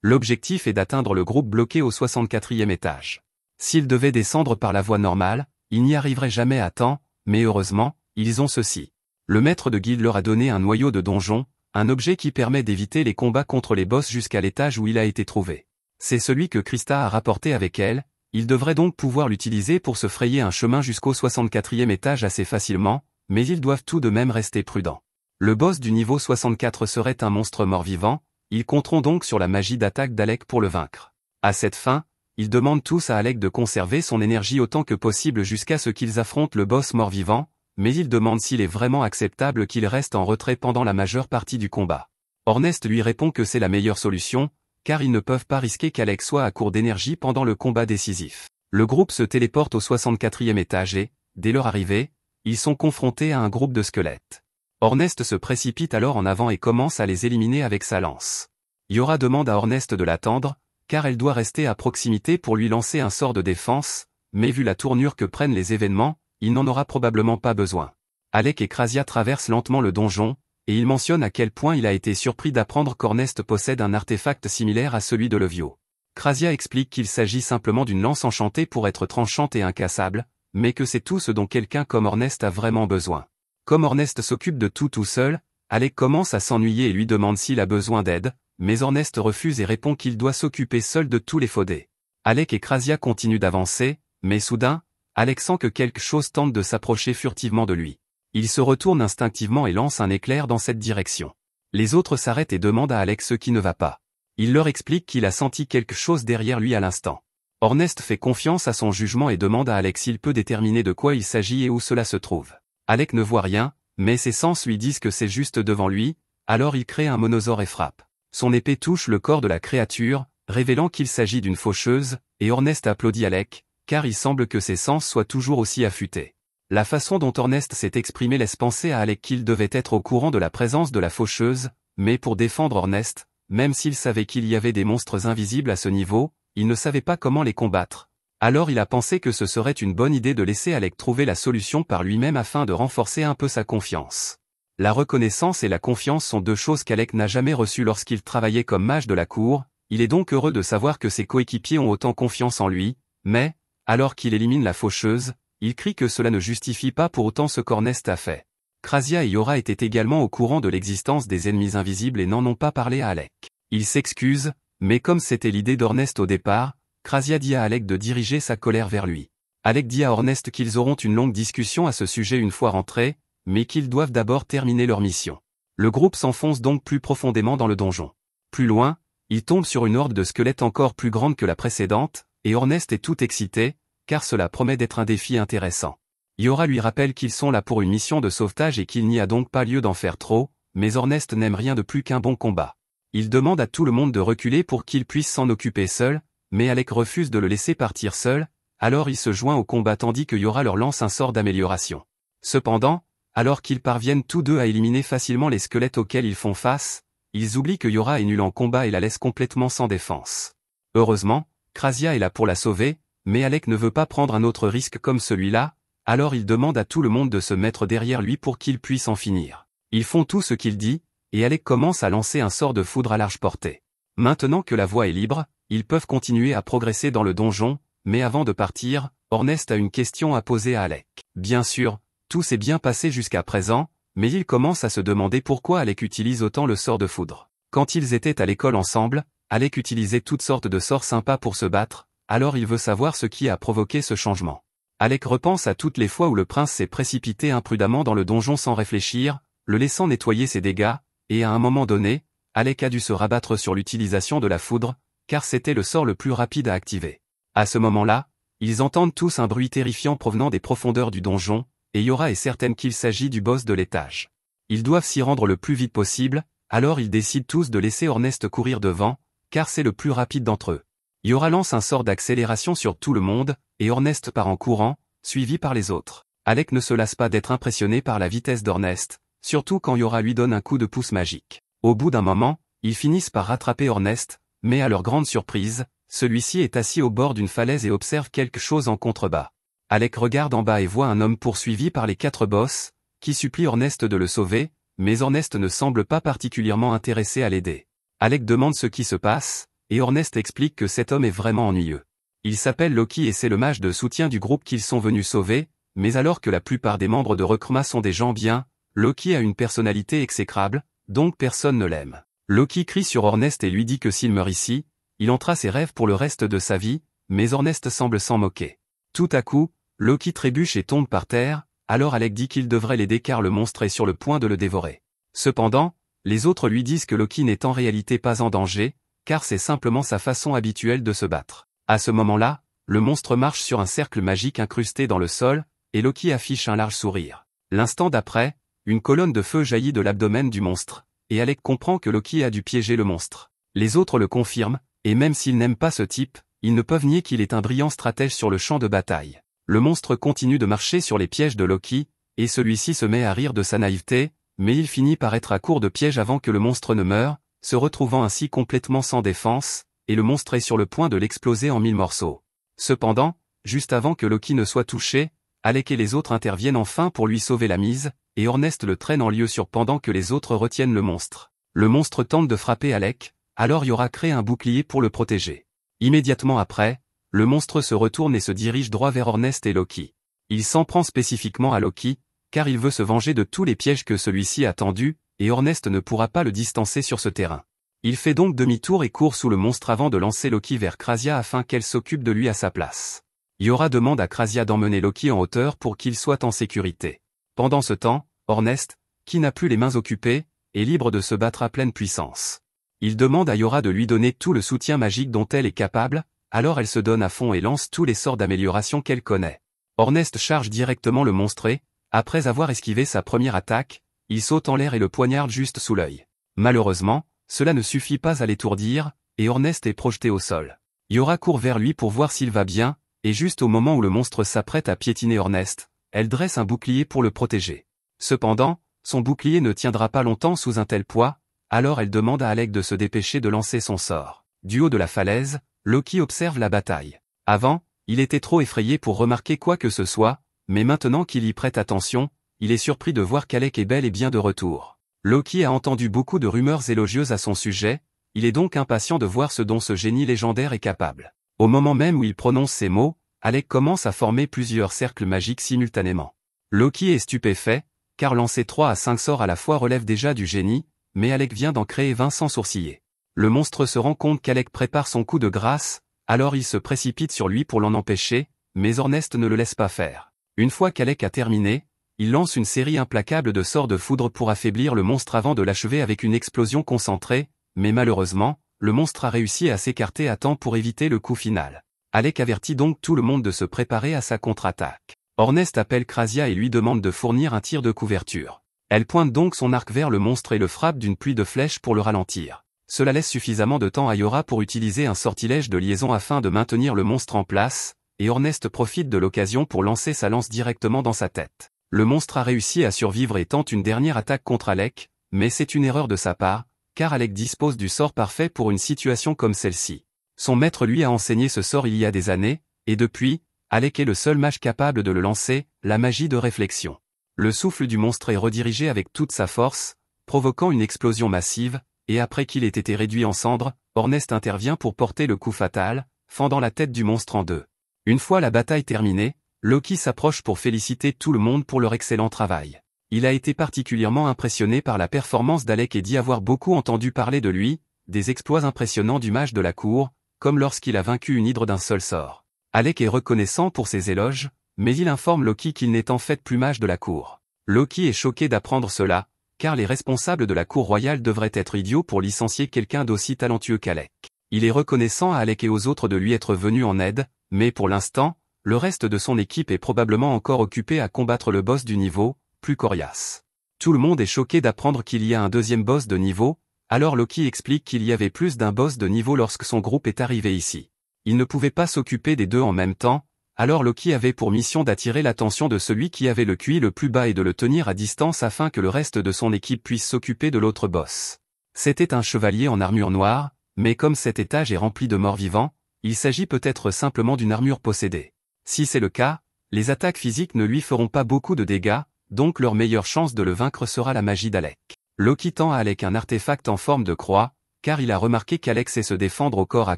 L'objectif est d'atteindre le groupe bloqué au 64e étage. S'ils devaient descendre par la voie normale, ils n'y arriveraient jamais à temps, mais heureusement, ils ont ceci. Le maître de guilde leur a donné un noyau de donjon, un objet qui permet d'éviter les combats contre les boss jusqu'à l'étage où il a été trouvé. C'est celui que Krista a rapporté avec elle, ils devraient donc pouvoir l'utiliser pour se frayer un chemin jusqu'au 64e étage assez facilement, mais ils doivent tout de même rester prudents. Le boss du niveau 64 serait un monstre mort-vivant, ils compteront donc sur la magie d'attaque d'Alec pour le vaincre. À cette fin, ils demandent tous à Alec de conserver son énergie autant que possible jusqu'à ce qu'ils affrontent le boss mort-vivant, mais ils demandent s'il est vraiment acceptable qu'il reste en retrait pendant la majeure partie du combat. Ornest lui répond que c'est la meilleure solution, car ils ne peuvent pas risquer qu'Alec soit à court d'énergie pendant le combat décisif. Le groupe se téléporte au 64e étage et, dès leur arrivée, ils sont confrontés à un groupe de squelettes. Ornest se précipite alors en avant et commence à les éliminer avec sa lance. Yora demande à Ornest de l'attendre, car elle doit rester à proximité pour lui lancer un sort de défense, mais vu la tournure que prennent les événements, il n'en aura probablement pas besoin. Alec et Krasia traversent lentement le donjon, et il mentionne à quel point il a été surpris d'apprendre qu'Ornest possède un artefact similaire à celui de Levio. Krasia explique qu'il s'agit simplement d'une lance enchantée pour être tranchante et incassable, mais que c'est tout ce dont quelqu'un comme Ornest a vraiment besoin. Comme Ornest s'occupe de tout seul, Alec commence à s'ennuyer et lui demande s'il a besoin d'aide, mais Ornest refuse et répond qu'il doit s'occuper seul de tous les faudés. Alec et Krasia continuent d'avancer, mais soudain, Alec sent que quelque chose tente de s'approcher furtivement de lui. Il se retourne instinctivement et lance un éclair dans cette direction. Les autres s'arrêtent et demandent à Alec ce qui ne va pas. Il leur explique qu'il a senti quelque chose derrière lui à l'instant. Ornest fait confiance à son jugement et demande à Alec s'il peut déterminer de quoi il s'agit et où cela se trouve. Alec ne voit rien, mais ses sens lui disent que c'est juste devant lui, alors il crée un monosaure et frappe. Son épée touche le corps de la créature, révélant qu'il s'agit d'une faucheuse, et Ornest applaudit Alec, car il semble que ses sens soient toujours aussi affûtés. La façon dont Ornest s'est exprimé laisse penser à Alec qu'il devait être au courant de la présence de la faucheuse, mais pour défendre Ornest, même s'il savait qu'il y avait des monstres invisibles à ce niveau, il ne savait pas comment les combattre. Alors il a pensé que ce serait une bonne idée de laisser Alec trouver la solution par lui-même afin de renforcer un peu sa confiance. La reconnaissance et la confiance sont deux choses qu'Alec n'a jamais reçues lorsqu'il travaillait comme mage de la cour, il est donc heureux de savoir que ses coéquipiers ont autant confiance en lui, mais, alors qu'il élimine la faucheuse, il crie que cela ne justifie pas pour autant ce qu'Ornest a fait. Krasia et Yora étaient également au courant de l'existence des ennemis invisibles et n'en ont pas parlé à Alec. Il s'excuse, mais comme c'était l'idée d'Ornest au départ, Krasia dit à Alec de diriger sa colère vers lui. Alec dit à Ornest qu'ils auront une longue discussion à ce sujet une fois rentrés, mais qu'ils doivent d'abord terminer leur mission. Le groupe s'enfonce donc plus profondément dans le donjon. Plus loin, il tombe sur une horde de squelettes encore plus grande que la précédente, et Ornest est tout excité, car cela promet d'être un défi intéressant. Yora lui rappelle qu'ils sont là pour une mission de sauvetage et qu'il n'y a donc pas lieu d'en faire trop, mais Ornest n'aime rien de plus qu'un bon combat. Il demande à tout le monde de reculer pour qu'il puisse s'en occuper seul, mais Alec refuse de le laisser partir seul, alors il se joint au combat tandis que Yora leur lance un sort d'amélioration. Cependant, alors qu'ils parviennent tous deux à éliminer facilement les squelettes auxquels ils font face, ils oublient que Yora est nulle en combat et la laissent complètement sans défense. Heureusement, Krasia est là pour la sauver, mais Alec ne veut pas prendre un autre risque comme celui-là, alors il demande à tout le monde de se mettre derrière lui pour qu'il puisse en finir. Ils font tout ce qu'il dit, et Alec commence à lancer un sort de foudre à large portée. Maintenant que la voie est libre, ils peuvent continuer à progresser dans le donjon, mais avant de partir, Ornest a une question à poser à Alec. Bien sûr, tout s'est bien passé jusqu'à présent, mais il commence à se demander pourquoi Alec utilise autant le sort de foudre. Quand ils étaient à l'école ensemble, Alec utilisait toutes sortes de sorts sympas pour se battre, alors il veut savoir ce qui a provoqué ce changement. Alec repense à toutes les fois où le prince s'est précipité imprudemment dans le donjon sans réfléchir, le laissant nettoyer ses dégâts, et à un moment donné, Alec a dû se rabattre sur l'utilisation de la foudre, car c'était le sort le plus rapide à activer. À ce moment-là, ils entendent tous un bruit terrifiant provenant des profondeurs du donjon, et Yora est certaine qu'il s'agit du boss de l'étage. Ils doivent s'y rendre le plus vite possible, alors ils décident tous de laisser Ornest courir devant, car c'est le plus rapide d'entre eux. Yora lance un sort d'accélération sur tout le monde, et Ornest part en courant, suivi par les autres. Alec ne se lasse pas d'être impressionné par la vitesse d'Ornest, surtout quand Yora lui donne un coup de pouce magique. Au bout d'un moment, ils finissent par rattraper Ornest, mais à leur grande surprise, celui-ci est assis au bord d'une falaise et observe quelque chose en contrebas. Alec regarde en bas et voit un homme poursuivi par les 4 boss, qui supplie Ornest de le sauver, mais Ornest ne semble pas particulièrement intéressé à l'aider. Alec demande ce qui se passe, et Ornest explique que cet homme est vraiment ennuyeux. Il s'appelle Loki et c'est le mage de soutien du groupe qu'ils sont venus sauver, mais alors que la plupart des membres de Rekrma sont des gens bien, Loki a une personnalité exécrable, donc personne ne l'aime. Loki crie sur Ornest et lui dit que s'il meurt ici, il hantera ses rêves pour le reste de sa vie, mais Ornest semble s'en moquer. Tout à coup, Loki trébuche et tombe par terre, alors Alec dit qu'il devrait l'aider car le monstre est sur le point de le dévorer. Cependant, les autres lui disent que Loki n'est en réalité pas en danger, car c'est simplement sa façon habituelle de se battre. À ce moment-là, le monstre marche sur un cercle magique incrusté dans le sol, et Loki affiche un large sourire. L'instant d'après, une colonne de feu jaillit de l'abdomen du monstre, et Alec comprend que Loki a dû piéger le monstre. Les autres le confirment, et même s'ils n'aiment pas ce type, ils ne peuvent nier qu'il est un brillant stratège sur le champ de bataille. Le monstre continue de marcher sur les pièges de Loki, et celui-ci se met à rire de sa naïveté, mais il finit par être à court de pièges avant que le monstre ne meure, se retrouvant ainsi complètement sans défense, et le monstre est sur le point de l'exploser en 1000 morceaux. Cependant, juste avant que Loki ne soit touché, Alec et les autres interviennent enfin pour lui sauver la mise, et Ornest le traîne en lieu sûr pendant que les autres retiennent le monstre. Le monstre tente de frapper Alec, alors Yora crée un bouclier pour le protéger. Immédiatement après, le monstre se retourne et se dirige droit vers Ornest et Loki. Il s'en prend spécifiquement à Loki, car il veut se venger de tous les pièges que celui-ci a tendus, et Ornest ne pourra pas le distancer sur ce terrain. Il fait donc demi-tour et court sous le monstre avant de lancer Loki vers Krasia afin qu'elle s'occupe de lui à sa place. Yora demande à Krasia d'emmener Loki en hauteur pour qu'il soit en sécurité. Pendant ce temps, Ornest, qui n'a plus les mains occupées, est libre de se battre à pleine puissance. Il demande à Yora de lui donner tout le soutien magique dont elle est capable, alors elle se donne à fond et lance tous les sorts d'amélioration qu'elle connaît. Ornest charge directement le monstre et, après avoir esquivé sa première attaque, il saute en l'air et le poignarde juste sous l'œil. Malheureusement, cela ne suffit pas à l'étourdir, et Ornest est projeté au sol. Yora court vers lui pour voir s'il va bien, et juste au moment où le monstre s'apprête à piétiner Ornest, elle dresse un bouclier pour le protéger. Cependant, son bouclier ne tiendra pas longtemps sous un tel poids, alors elle demande à Alec de se dépêcher de lancer son sort. Du haut de la falaise, Loki observe la bataille. Avant, il était trop effrayé pour remarquer quoi que ce soit, mais maintenant qu'il y prête attention, il est surpris de voir qu'Alec est bel et bien de retour. Loki a entendu beaucoup de rumeurs élogieuses à son sujet, il est donc impatient de voir ce dont ce génie légendaire est capable. Au moment même où il prononce ces mots, Alec commence à former plusieurs cercles magiques simultanément. Loki est stupéfait, car lancer 3 à 5 sorts à la fois relève déjà du génie, mais Alec vient d'en créer 20 sans sourciller. Le monstre se rend compte qu'Alec prépare son coup de grâce, alors il se précipite sur lui pour l'en empêcher, mais Ornest ne le laisse pas faire. Une fois qu'Alec a terminé, il lance une série implacable de sorts de foudre pour affaiblir le monstre avant de l'achever avec une explosion concentrée, mais malheureusement, le monstre a réussi à s'écarter à temps pour éviter le coup final. Alec avertit donc tout le monde de se préparer à sa contre-attaque. Ornest appelle Krasia et lui demande de fournir un tir de couverture. Elle pointe donc son arc vers le monstre et le frappe d'une pluie de flèches pour le ralentir. Cela laisse suffisamment de temps à Yora pour utiliser un sortilège de liaison afin de maintenir le monstre en place, et Ornest profite de l'occasion pour lancer sa lance directement dans sa tête. Le monstre a réussi à survivre et tente une dernière attaque contre Alec, mais c'est une erreur de sa part, car Alec dispose du sort parfait pour une situation comme celle-ci. Son maître lui a enseigné ce sort il y a des années, et depuis, Alec est le seul mage capable de le lancer, la magie de réflexion. Le souffle du monstre est redirigé avec toute sa force, provoquant une explosion massive, et après qu'il ait été réduit en cendres, Ornest intervient pour porter le coup fatal, fendant la tête du monstre en deux. Une fois la bataille terminée, Loki s'approche pour féliciter tout le monde pour leur excellent travail. Il a été particulièrement impressionné par la performance d'Alec et dit avoir beaucoup entendu parler de lui, des exploits impressionnants du mage de la cour, comme lorsqu'il a vaincu une hydre d'un seul sort. Alec est reconnaissant pour ses éloges, mais il informe Loki qu'il n'est en fait plus mage de la cour. Loki est choqué d'apprendre cela, car les responsables de la cour royale devraient être idiots pour licencier quelqu'un d'aussi talentueux qu'Alec. Il est reconnaissant à Alec et aux autres de lui être venus en aide, mais pour l'instant, le reste de son équipe est probablement encore occupé à combattre le boss du niveau, plus coriace. Tout le monde est choqué d'apprendre qu'il y a un deuxième boss de niveau, alors Loki explique qu'il y avait plus d'un boss de niveau lorsque son groupe est arrivé ici. Il ne pouvait pas s'occuper des deux en même temps, alors Loki avait pour mission d'attirer l'attention de celui qui avait le QI le plus bas et de le tenir à distance afin que le reste de son équipe puisse s'occuper de l'autre boss. C'était un chevalier en armure noire, mais comme cet étage est rempli de morts vivants, il s'agit peut-être simplement d'une armure possédée. Si c'est le cas, les attaques physiques ne lui feront pas beaucoup de dégâts, donc leur meilleure chance de le vaincre sera la magie d'Alec. Loki tend à Alec un artefact en forme de croix, car il a remarqué qu'Alec sait se défendre au corps à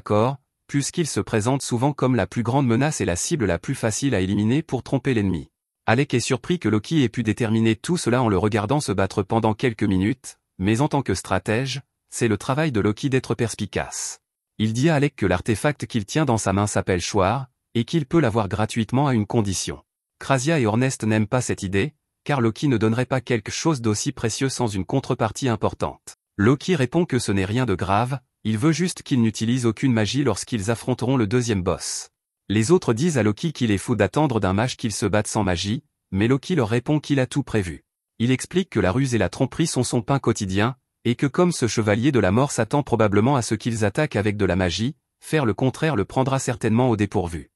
corps, puisqu'il se présente souvent comme la plus grande menace et la cible la plus facile à éliminer pour tromper l'ennemi. Alec est surpris que Loki ait pu déterminer tout cela en le regardant se battre pendant quelques minutes, mais en tant que stratège, c'est le travail de Loki d'être perspicace. Il dit à Alec que l'artefact qu'il tient dans sa main s'appelle Choir, et qu'il peut l'avoir gratuitement à une condition. Krasia et Ornest n'aiment pas cette idée, car Loki ne donnerait pas quelque chose d'aussi précieux sans une contrepartie importante. Loki répond que ce n'est rien de grave, il veut juste qu'il n'utilise aucune magie lorsqu'ils affronteront le deuxième boss. Les autres disent à Loki qu'il est fou d'attendre d'un mage qu'il se batte sans magie, mais Loki leur répond qu'il a tout prévu. Il explique que la ruse et la tromperie sont son pain quotidien, et que comme ce chevalier de la mort s'attend probablement à ce qu'ils attaquent avec de la magie, faire le contraire le prendra certainement au dépourvu.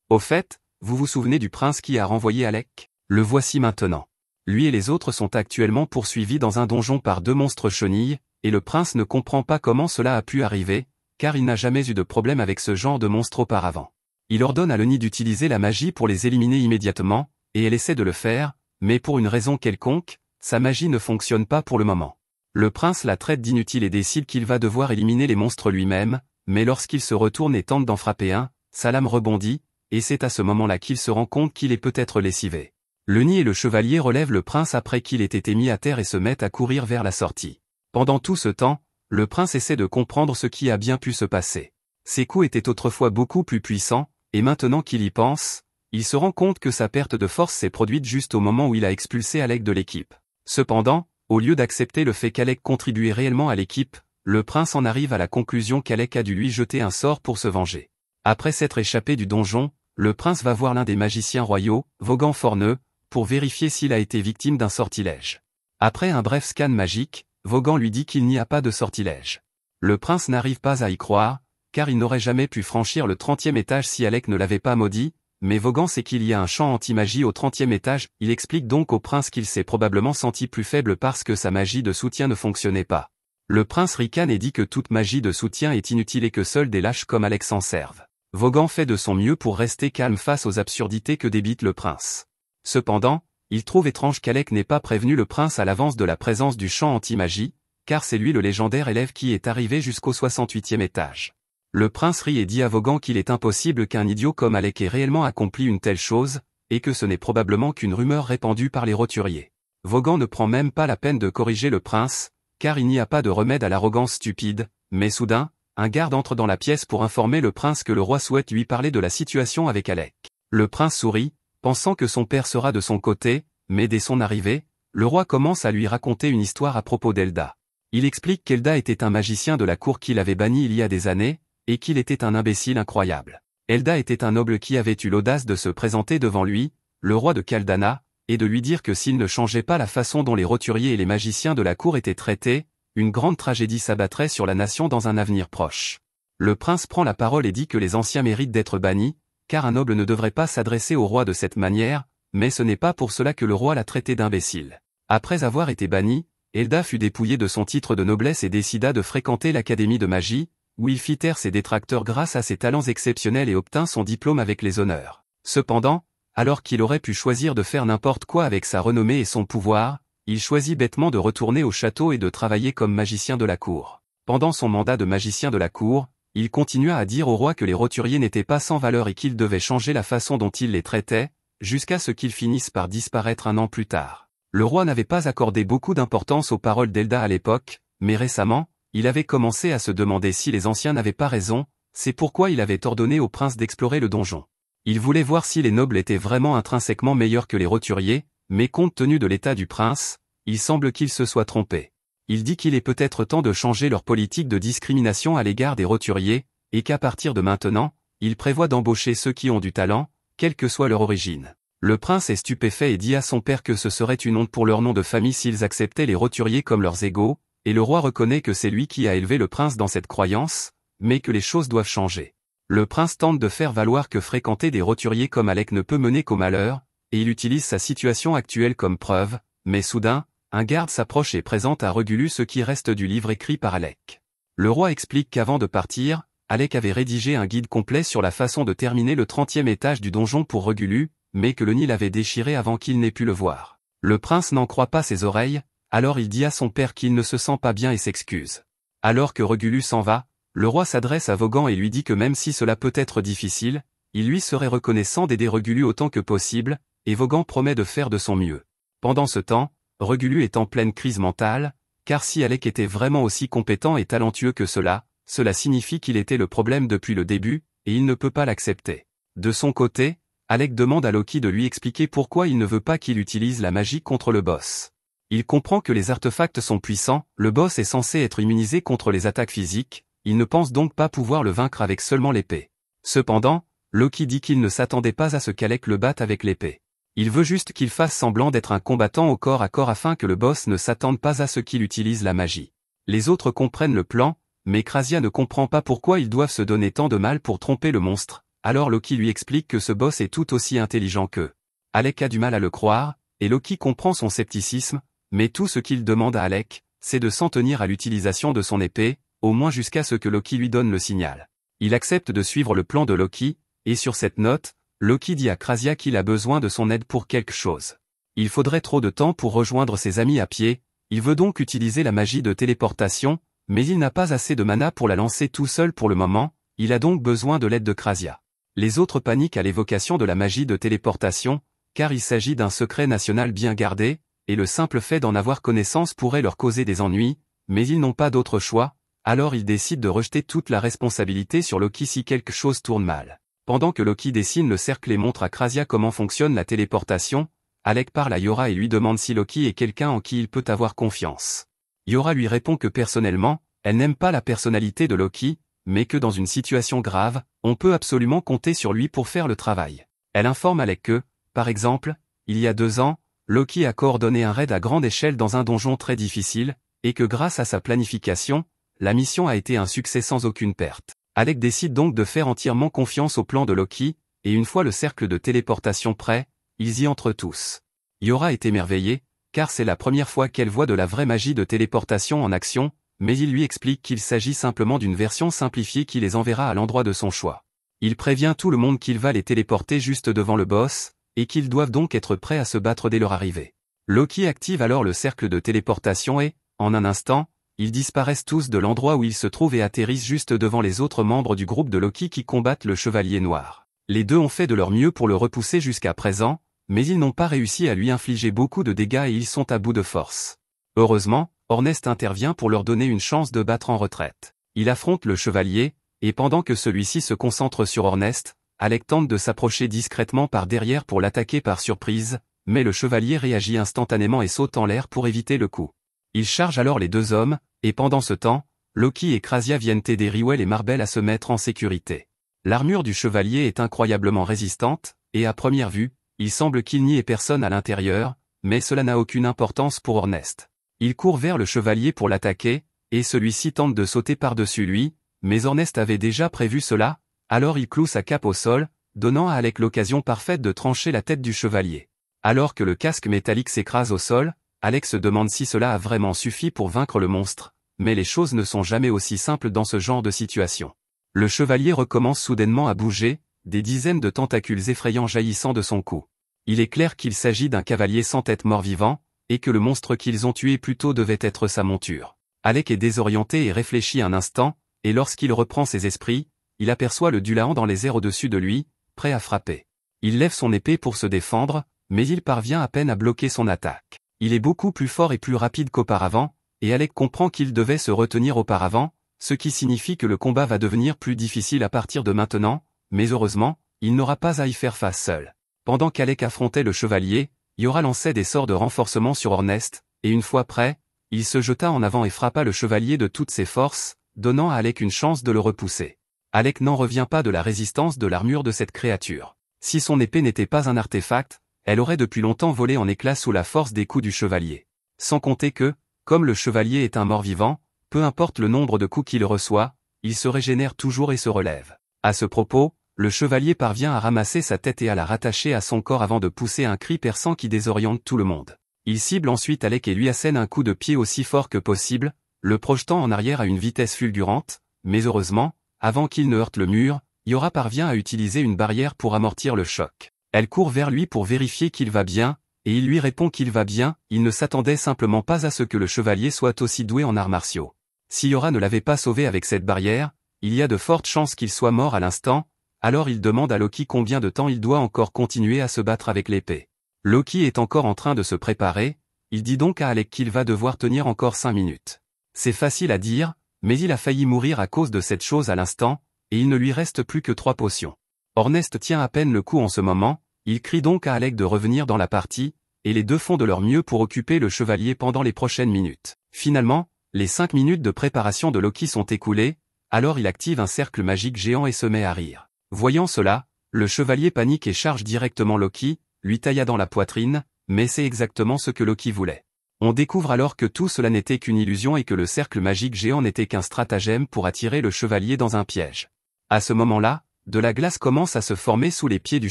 Au fait, vous vous souvenez du prince qui a renvoyé Alec? Le voici maintenant. Lui et les autres sont actuellement poursuivis dans un donjon par deux monstres chenilles, et le prince ne comprend pas comment cela a pu arriver, car il n'a jamais eu de problème avec ce genre de monstre auparavant. Il ordonne à Lenny d'utiliser la magie pour les éliminer immédiatement, et elle essaie de le faire, mais pour une raison quelconque, sa magie ne fonctionne pas pour le moment. Le prince la traite d'inutile et décide qu'il va devoir éliminer les monstres lui-même, mais lorsqu'il se retourne et tente d'en frapper un, sa lame rebondit, et c'est à ce moment-là qu'il se rend compte qu'il est peut-être lessivé. Lenny et le chevalier relèvent le prince après qu'il ait été mis à terre et se mettent à courir vers la sortie. Pendant tout ce temps, le prince essaie de comprendre ce qui a bien pu se passer. Ses coups étaient autrefois beaucoup plus puissants, et maintenant qu'il y pense, il se rend compte que sa perte de force s'est produite juste au moment où il a expulsé Alec de l'équipe. Cependant, au lieu d'accepter le fait qu'Alec contribuait réellement à l'équipe, le prince en arrive à la conclusion qu'Alec a dû lui jeter un sort pour se venger. Après s'être échappé du donjon, le prince va voir l'un des magiciens royaux, Vaughan Forneux, pour vérifier s'il a été victime d'un sortilège. Après un bref scan magique, Vaughan lui dit qu'il n'y a pas de sortilège. Le prince n'arrive pas à y croire, car il n'aurait jamais pu franchir le 30e étage si Alec ne l'avait pas maudit, mais Vaughan sait qu'il y a un champ anti-magie au 30e étage, il explique donc au prince qu'il s'est probablement senti plus faible parce que sa magie de soutien ne fonctionnait pas. Le prince ricane et dit que toute magie de soutien est inutile et que seuls des lâches comme Alec s'en servent. Vaughan fait de son mieux pour rester calme face aux absurdités que débite le prince. Cependant, il trouve étrange qu'Alec n'ait pas prévenu le prince à l'avance de la présence du champ anti-magie, car c'est lui le légendaire élève qui est arrivé jusqu'au 68e étage. Le prince rit et dit à Vaughan qu'il est impossible qu'un idiot comme Alec ait réellement accompli une telle chose, et que ce n'est probablement qu'une rumeur répandue par les roturiers. Vaughan ne prend même pas la peine de corriger le prince, car il n'y a pas de remède à l'arrogance stupide, mais soudain, un garde entre dans la pièce pour informer le prince que le roi souhaite lui parler de la situation avec Alec. Le prince sourit, pensant que son père sera de son côté, mais dès son arrivée, le roi commence à lui raconter une histoire à propos d'Elda. Il explique qu'Elda était un magicien de la cour qu'il avait banni il y a des années, et qu'il était un imbécile incroyable. Elda était un noble qui avait eu l'audace de se présenter devant lui, le roi de Kaldana, et de lui dire que s'il ne changeait pas la façon dont les roturiers et les magiciens de la cour étaient traités, une grande tragédie s'abattrait sur la nation dans un avenir proche. Le prince prend la parole et dit que les anciens méritent d'être bannis, car un noble ne devrait pas s'adresser au roi de cette manière, mais ce n'est pas pour cela que le roi l'a traité d'imbécile. Après avoir été banni, Elda fut dépouillé de son titre de noblesse et décida de fréquenter l'Académie de magie, où il fit taire ses détracteurs grâce à ses talents exceptionnels et obtint son diplôme avec les honneurs. Cependant, alors qu'il aurait pu choisir de faire n'importe quoi avec sa renommée et son pouvoir, il choisit bêtement de retourner au château et de travailler comme magicien de la cour. Pendant son mandat de magicien de la cour, il continua à dire au roi que les roturiers n'étaient pas sans valeur et qu'il devait changer la façon dont il les traitait, jusqu'à ce qu'ils finissent par disparaître un an plus tard. Le roi n'avait pas accordé beaucoup d'importance aux paroles d'Elda à l'époque, mais récemment, il avait commencé à se demander si les anciens n'avaient pas raison, c'est pourquoi il avait ordonné au prince d'explorer le donjon. Il voulait voir si les nobles étaient vraiment intrinsèquement meilleurs que les roturiers, mais compte tenu de l'état du prince, il semble qu'il se soit trompé. Il dit qu'il est peut-être temps de changer leur politique de discrimination à l'égard des roturiers, et qu'à partir de maintenant, il prévoit d'embaucher ceux qui ont du talent, quelle que soit leur origine. Le prince est stupéfait et dit à son père que ce serait une honte pour leur nom de famille s'ils acceptaient les roturiers comme leurs égaux, et le roi reconnaît que c'est lui qui a élevé le prince dans cette croyance, mais que les choses doivent changer. Le prince tente de faire valoir que fréquenter des roturiers comme Alec ne peut mener qu'au malheur, et il utilise sa situation actuelle comme preuve, mais soudain, un garde s'approche et présente à Régulus ce qui reste du livre écrit par Alec. Le roi explique qu'avant de partir, Alec avait rédigé un guide complet sur la façon de terminer le 30e étage du donjon pour Régulus, mais que le Nil avait déchiré avant qu'il n'ait pu le voir. Le prince n'en croit pas ses oreilles, alors il dit à son père qu'il ne se sent pas bien et s'excuse. Alors que Régulus s'en va, le roi s'adresse à Vogan et lui dit que même si cela peut être difficile, il lui serait reconnaissant d'aider Régulus autant que possible, et Vogan promet de faire de son mieux. Pendant ce temps, Régulus est en pleine crise mentale, car si Alec était vraiment aussi compétent et talentueux que cela signifie qu'il était le problème depuis le début, et il ne peut pas l'accepter. De son côté, Alec demande à Loki de lui expliquer pourquoi il ne veut pas qu'il utilise la magie contre le boss. Il comprend que les artefacts sont puissants, le boss est censé être immunisé contre les attaques physiques, il ne pense donc pas pouvoir le vaincre avec seulement l'épée. Cependant, Loki dit qu'il ne s'attendait pas à ce qu'Alec le batte avec l'épée. Il veut juste qu'il fasse semblant d'être un combattant au corps à corps afin que le boss ne s'attende pas à ce qu'il utilise la magie. Les autres comprennent le plan, mais Krasia ne comprend pas pourquoi ils doivent se donner tant de mal pour tromper le monstre, alors Loki lui explique que ce boss est tout aussi intelligent qu'eux. Alec a du mal à le croire, et Loki comprend son scepticisme, mais tout ce qu'il demande à Alec, c'est de s'en tenir à l'utilisation de son épée, au moins jusqu'à ce que Loki lui donne le signal. Il accepte de suivre le plan de Loki, et sur cette note, Loki dit à Krasia qu'il a besoin de son aide pour quelque chose. Il faudrait trop de temps pour rejoindre ses amis à pied, il veut donc utiliser la magie de téléportation, mais il n'a pas assez de mana pour la lancer tout seul pour le moment, il a donc besoin de l'aide de Krasia. Les autres paniquent à l'évocation de la magie de téléportation, car il s'agit d'un secret national bien gardé, et le simple fait d'en avoir connaissance pourrait leur causer des ennuis, mais ils n'ont pas d'autre choix, alors ils décident de rejeter toute la responsabilité sur Loki si quelque chose tourne mal. Pendant que Loki dessine le cercle et montre à Krasia comment fonctionne la téléportation, Alec parle à Yora et lui demande si Loki est quelqu'un en qui il peut avoir confiance. Yora lui répond que personnellement, elle n'aime pas la personnalité de Loki, mais que dans une situation grave, on peut absolument compter sur lui pour faire le travail. Elle informe Alec que, par exemple, il y a 2 ans, Loki a coordonné un raid à grande échelle dans un donjon très difficile, et que grâce à sa planification, la mission a été un succès sans aucune perte. Alec décide donc de faire entièrement confiance au plan de Loki, et une fois le cercle de téléportation prêt, ils y entrent tous. Yora est émerveillée, car c'est la première fois qu'elle voit de la vraie magie de téléportation en action, mais il lui explique qu'il s'agit simplement d'une version simplifiée qui les enverra à l'endroit de son choix. Il prévient tout le monde qu'il va les téléporter juste devant le boss, et qu'ils doivent donc être prêts à se battre dès leur arrivée. Loki active alors le cercle de téléportation et, en un instant, ils disparaissent tous de l'endroit où ils se trouvent et atterrissent juste devant les autres membres du groupe de Loki qui combattent le Chevalier Noir. Les deux ont fait de leur mieux pour le repousser jusqu'à présent, mais ils n'ont pas réussi à lui infliger beaucoup de dégâts et ils sont à bout de force. Heureusement, Ornest intervient pour leur donner une chance de battre en retraite. Il affronte le Chevalier, et pendant que celui-ci se concentre sur Ornest, Alec tente de s'approcher discrètement par derrière pour l'attaquer par surprise, mais le Chevalier réagit instantanément et saute en l'air pour éviter le coup. Il charge alors les 2 hommes, et pendant ce temps, Loki et Krasia viennent aider Riwell et Marbel à se mettre en sécurité. L'armure du Chevalier est incroyablement résistante, et à première vue, il semble qu'il n'y ait personne à l'intérieur, mais cela n'a aucune importance pour Ornest. Il court vers le Chevalier pour l'attaquer, et celui-ci tente de sauter par-dessus lui, mais Ornest avait déjà prévu cela, alors il cloue sa cape au sol, donnant à Alec l'occasion parfaite de trancher la tête du Chevalier. Alors que le casque métallique s'écrase au sol, Alec se demande si cela a vraiment suffi pour vaincre le monstre, mais les choses ne sont jamais aussi simples dans ce genre de situation. Le chevalier recommence soudainement à bouger, des dizaines de tentacules effrayants jaillissant de son cou. Il est clair qu'il s'agit d'un cavalier sans tête mort-vivant, et que le monstre qu'ils ont tué plus tôt devait être sa monture. Alec est désorienté et réfléchit un instant, et lorsqu'il reprend ses esprits, il aperçoit le Dullahan dans les airs au-dessus de lui, prêt à frapper. Il lève son épée pour se défendre, mais il parvient à peine à bloquer son attaque. Il est beaucoup plus fort et plus rapide qu'auparavant, et Alec comprend qu'il devait se retenir auparavant, ce qui signifie que le combat va devenir plus difficile à partir de maintenant, mais heureusement, il n'aura pas à y faire face seul. Pendant qu'Alec affrontait le chevalier, Yora lançait des sorts de renforcement sur Ornest, et une fois prêt, il se jeta en avant et frappa le chevalier de toutes ses forces, donnant à Alec une chance de le repousser. Alec n'en revient pas de la résistance de l'armure de cette créature. Si son épée n'était pas un artefact, elle aurait depuis longtemps volé en éclats sous la force des coups du chevalier. Sans compter que, comme le chevalier est un mort-vivant, peu importe le nombre de coups qu'il reçoit, il se régénère toujours et se relève. À ce propos, le chevalier parvient à ramasser sa tête et à la rattacher à son corps avant de pousser un cri perçant qui désoriente tout le monde. Il cible ensuite Alec et lui assène un coup de pied aussi fort que possible, le projetant en arrière à une vitesse fulgurante, mais heureusement, avant qu'il ne heurte le mur, Yora parvient à utiliser une barrière pour amortir le choc. Elle court vers lui pour vérifier qu'il va bien, et il lui répond qu'il va bien, il ne s'attendait simplement pas à ce que le chevalier soit aussi doué en arts martiaux. Si Yora ne l'avait pas sauvé avec cette barrière, il y a de fortes chances qu'il soit mort à l'instant, alors il demande à Loki combien de temps il doit encore continuer à se battre avec l'épée. Loki est encore en train de se préparer, il dit donc à Alec qu'il va devoir tenir encore 5 minutes. C'est facile à dire, mais il a failli mourir à cause de cette chose à l'instant, et il ne lui reste plus que 3 potions. Ornest tient à peine le coup en ce moment, il crie donc à Alec de revenir dans la partie, et les deux font de leur mieux pour occuper le chevalier pendant les prochaines minutes. Finalement, les 5 minutes de préparation de Loki sont écoulées, alors il active un cercle magique géant et se met à rire. Voyant cela, le chevalier panique et charge directement Loki, lui tailla dans la poitrine, mais c'est exactement ce que Loki voulait. On découvre alors que tout cela n'était qu'une illusion et que le cercle magique géant n'était qu'un stratagème pour attirer le chevalier dans un piège. À ce moment-là, de la glace commence à se former sous les pieds du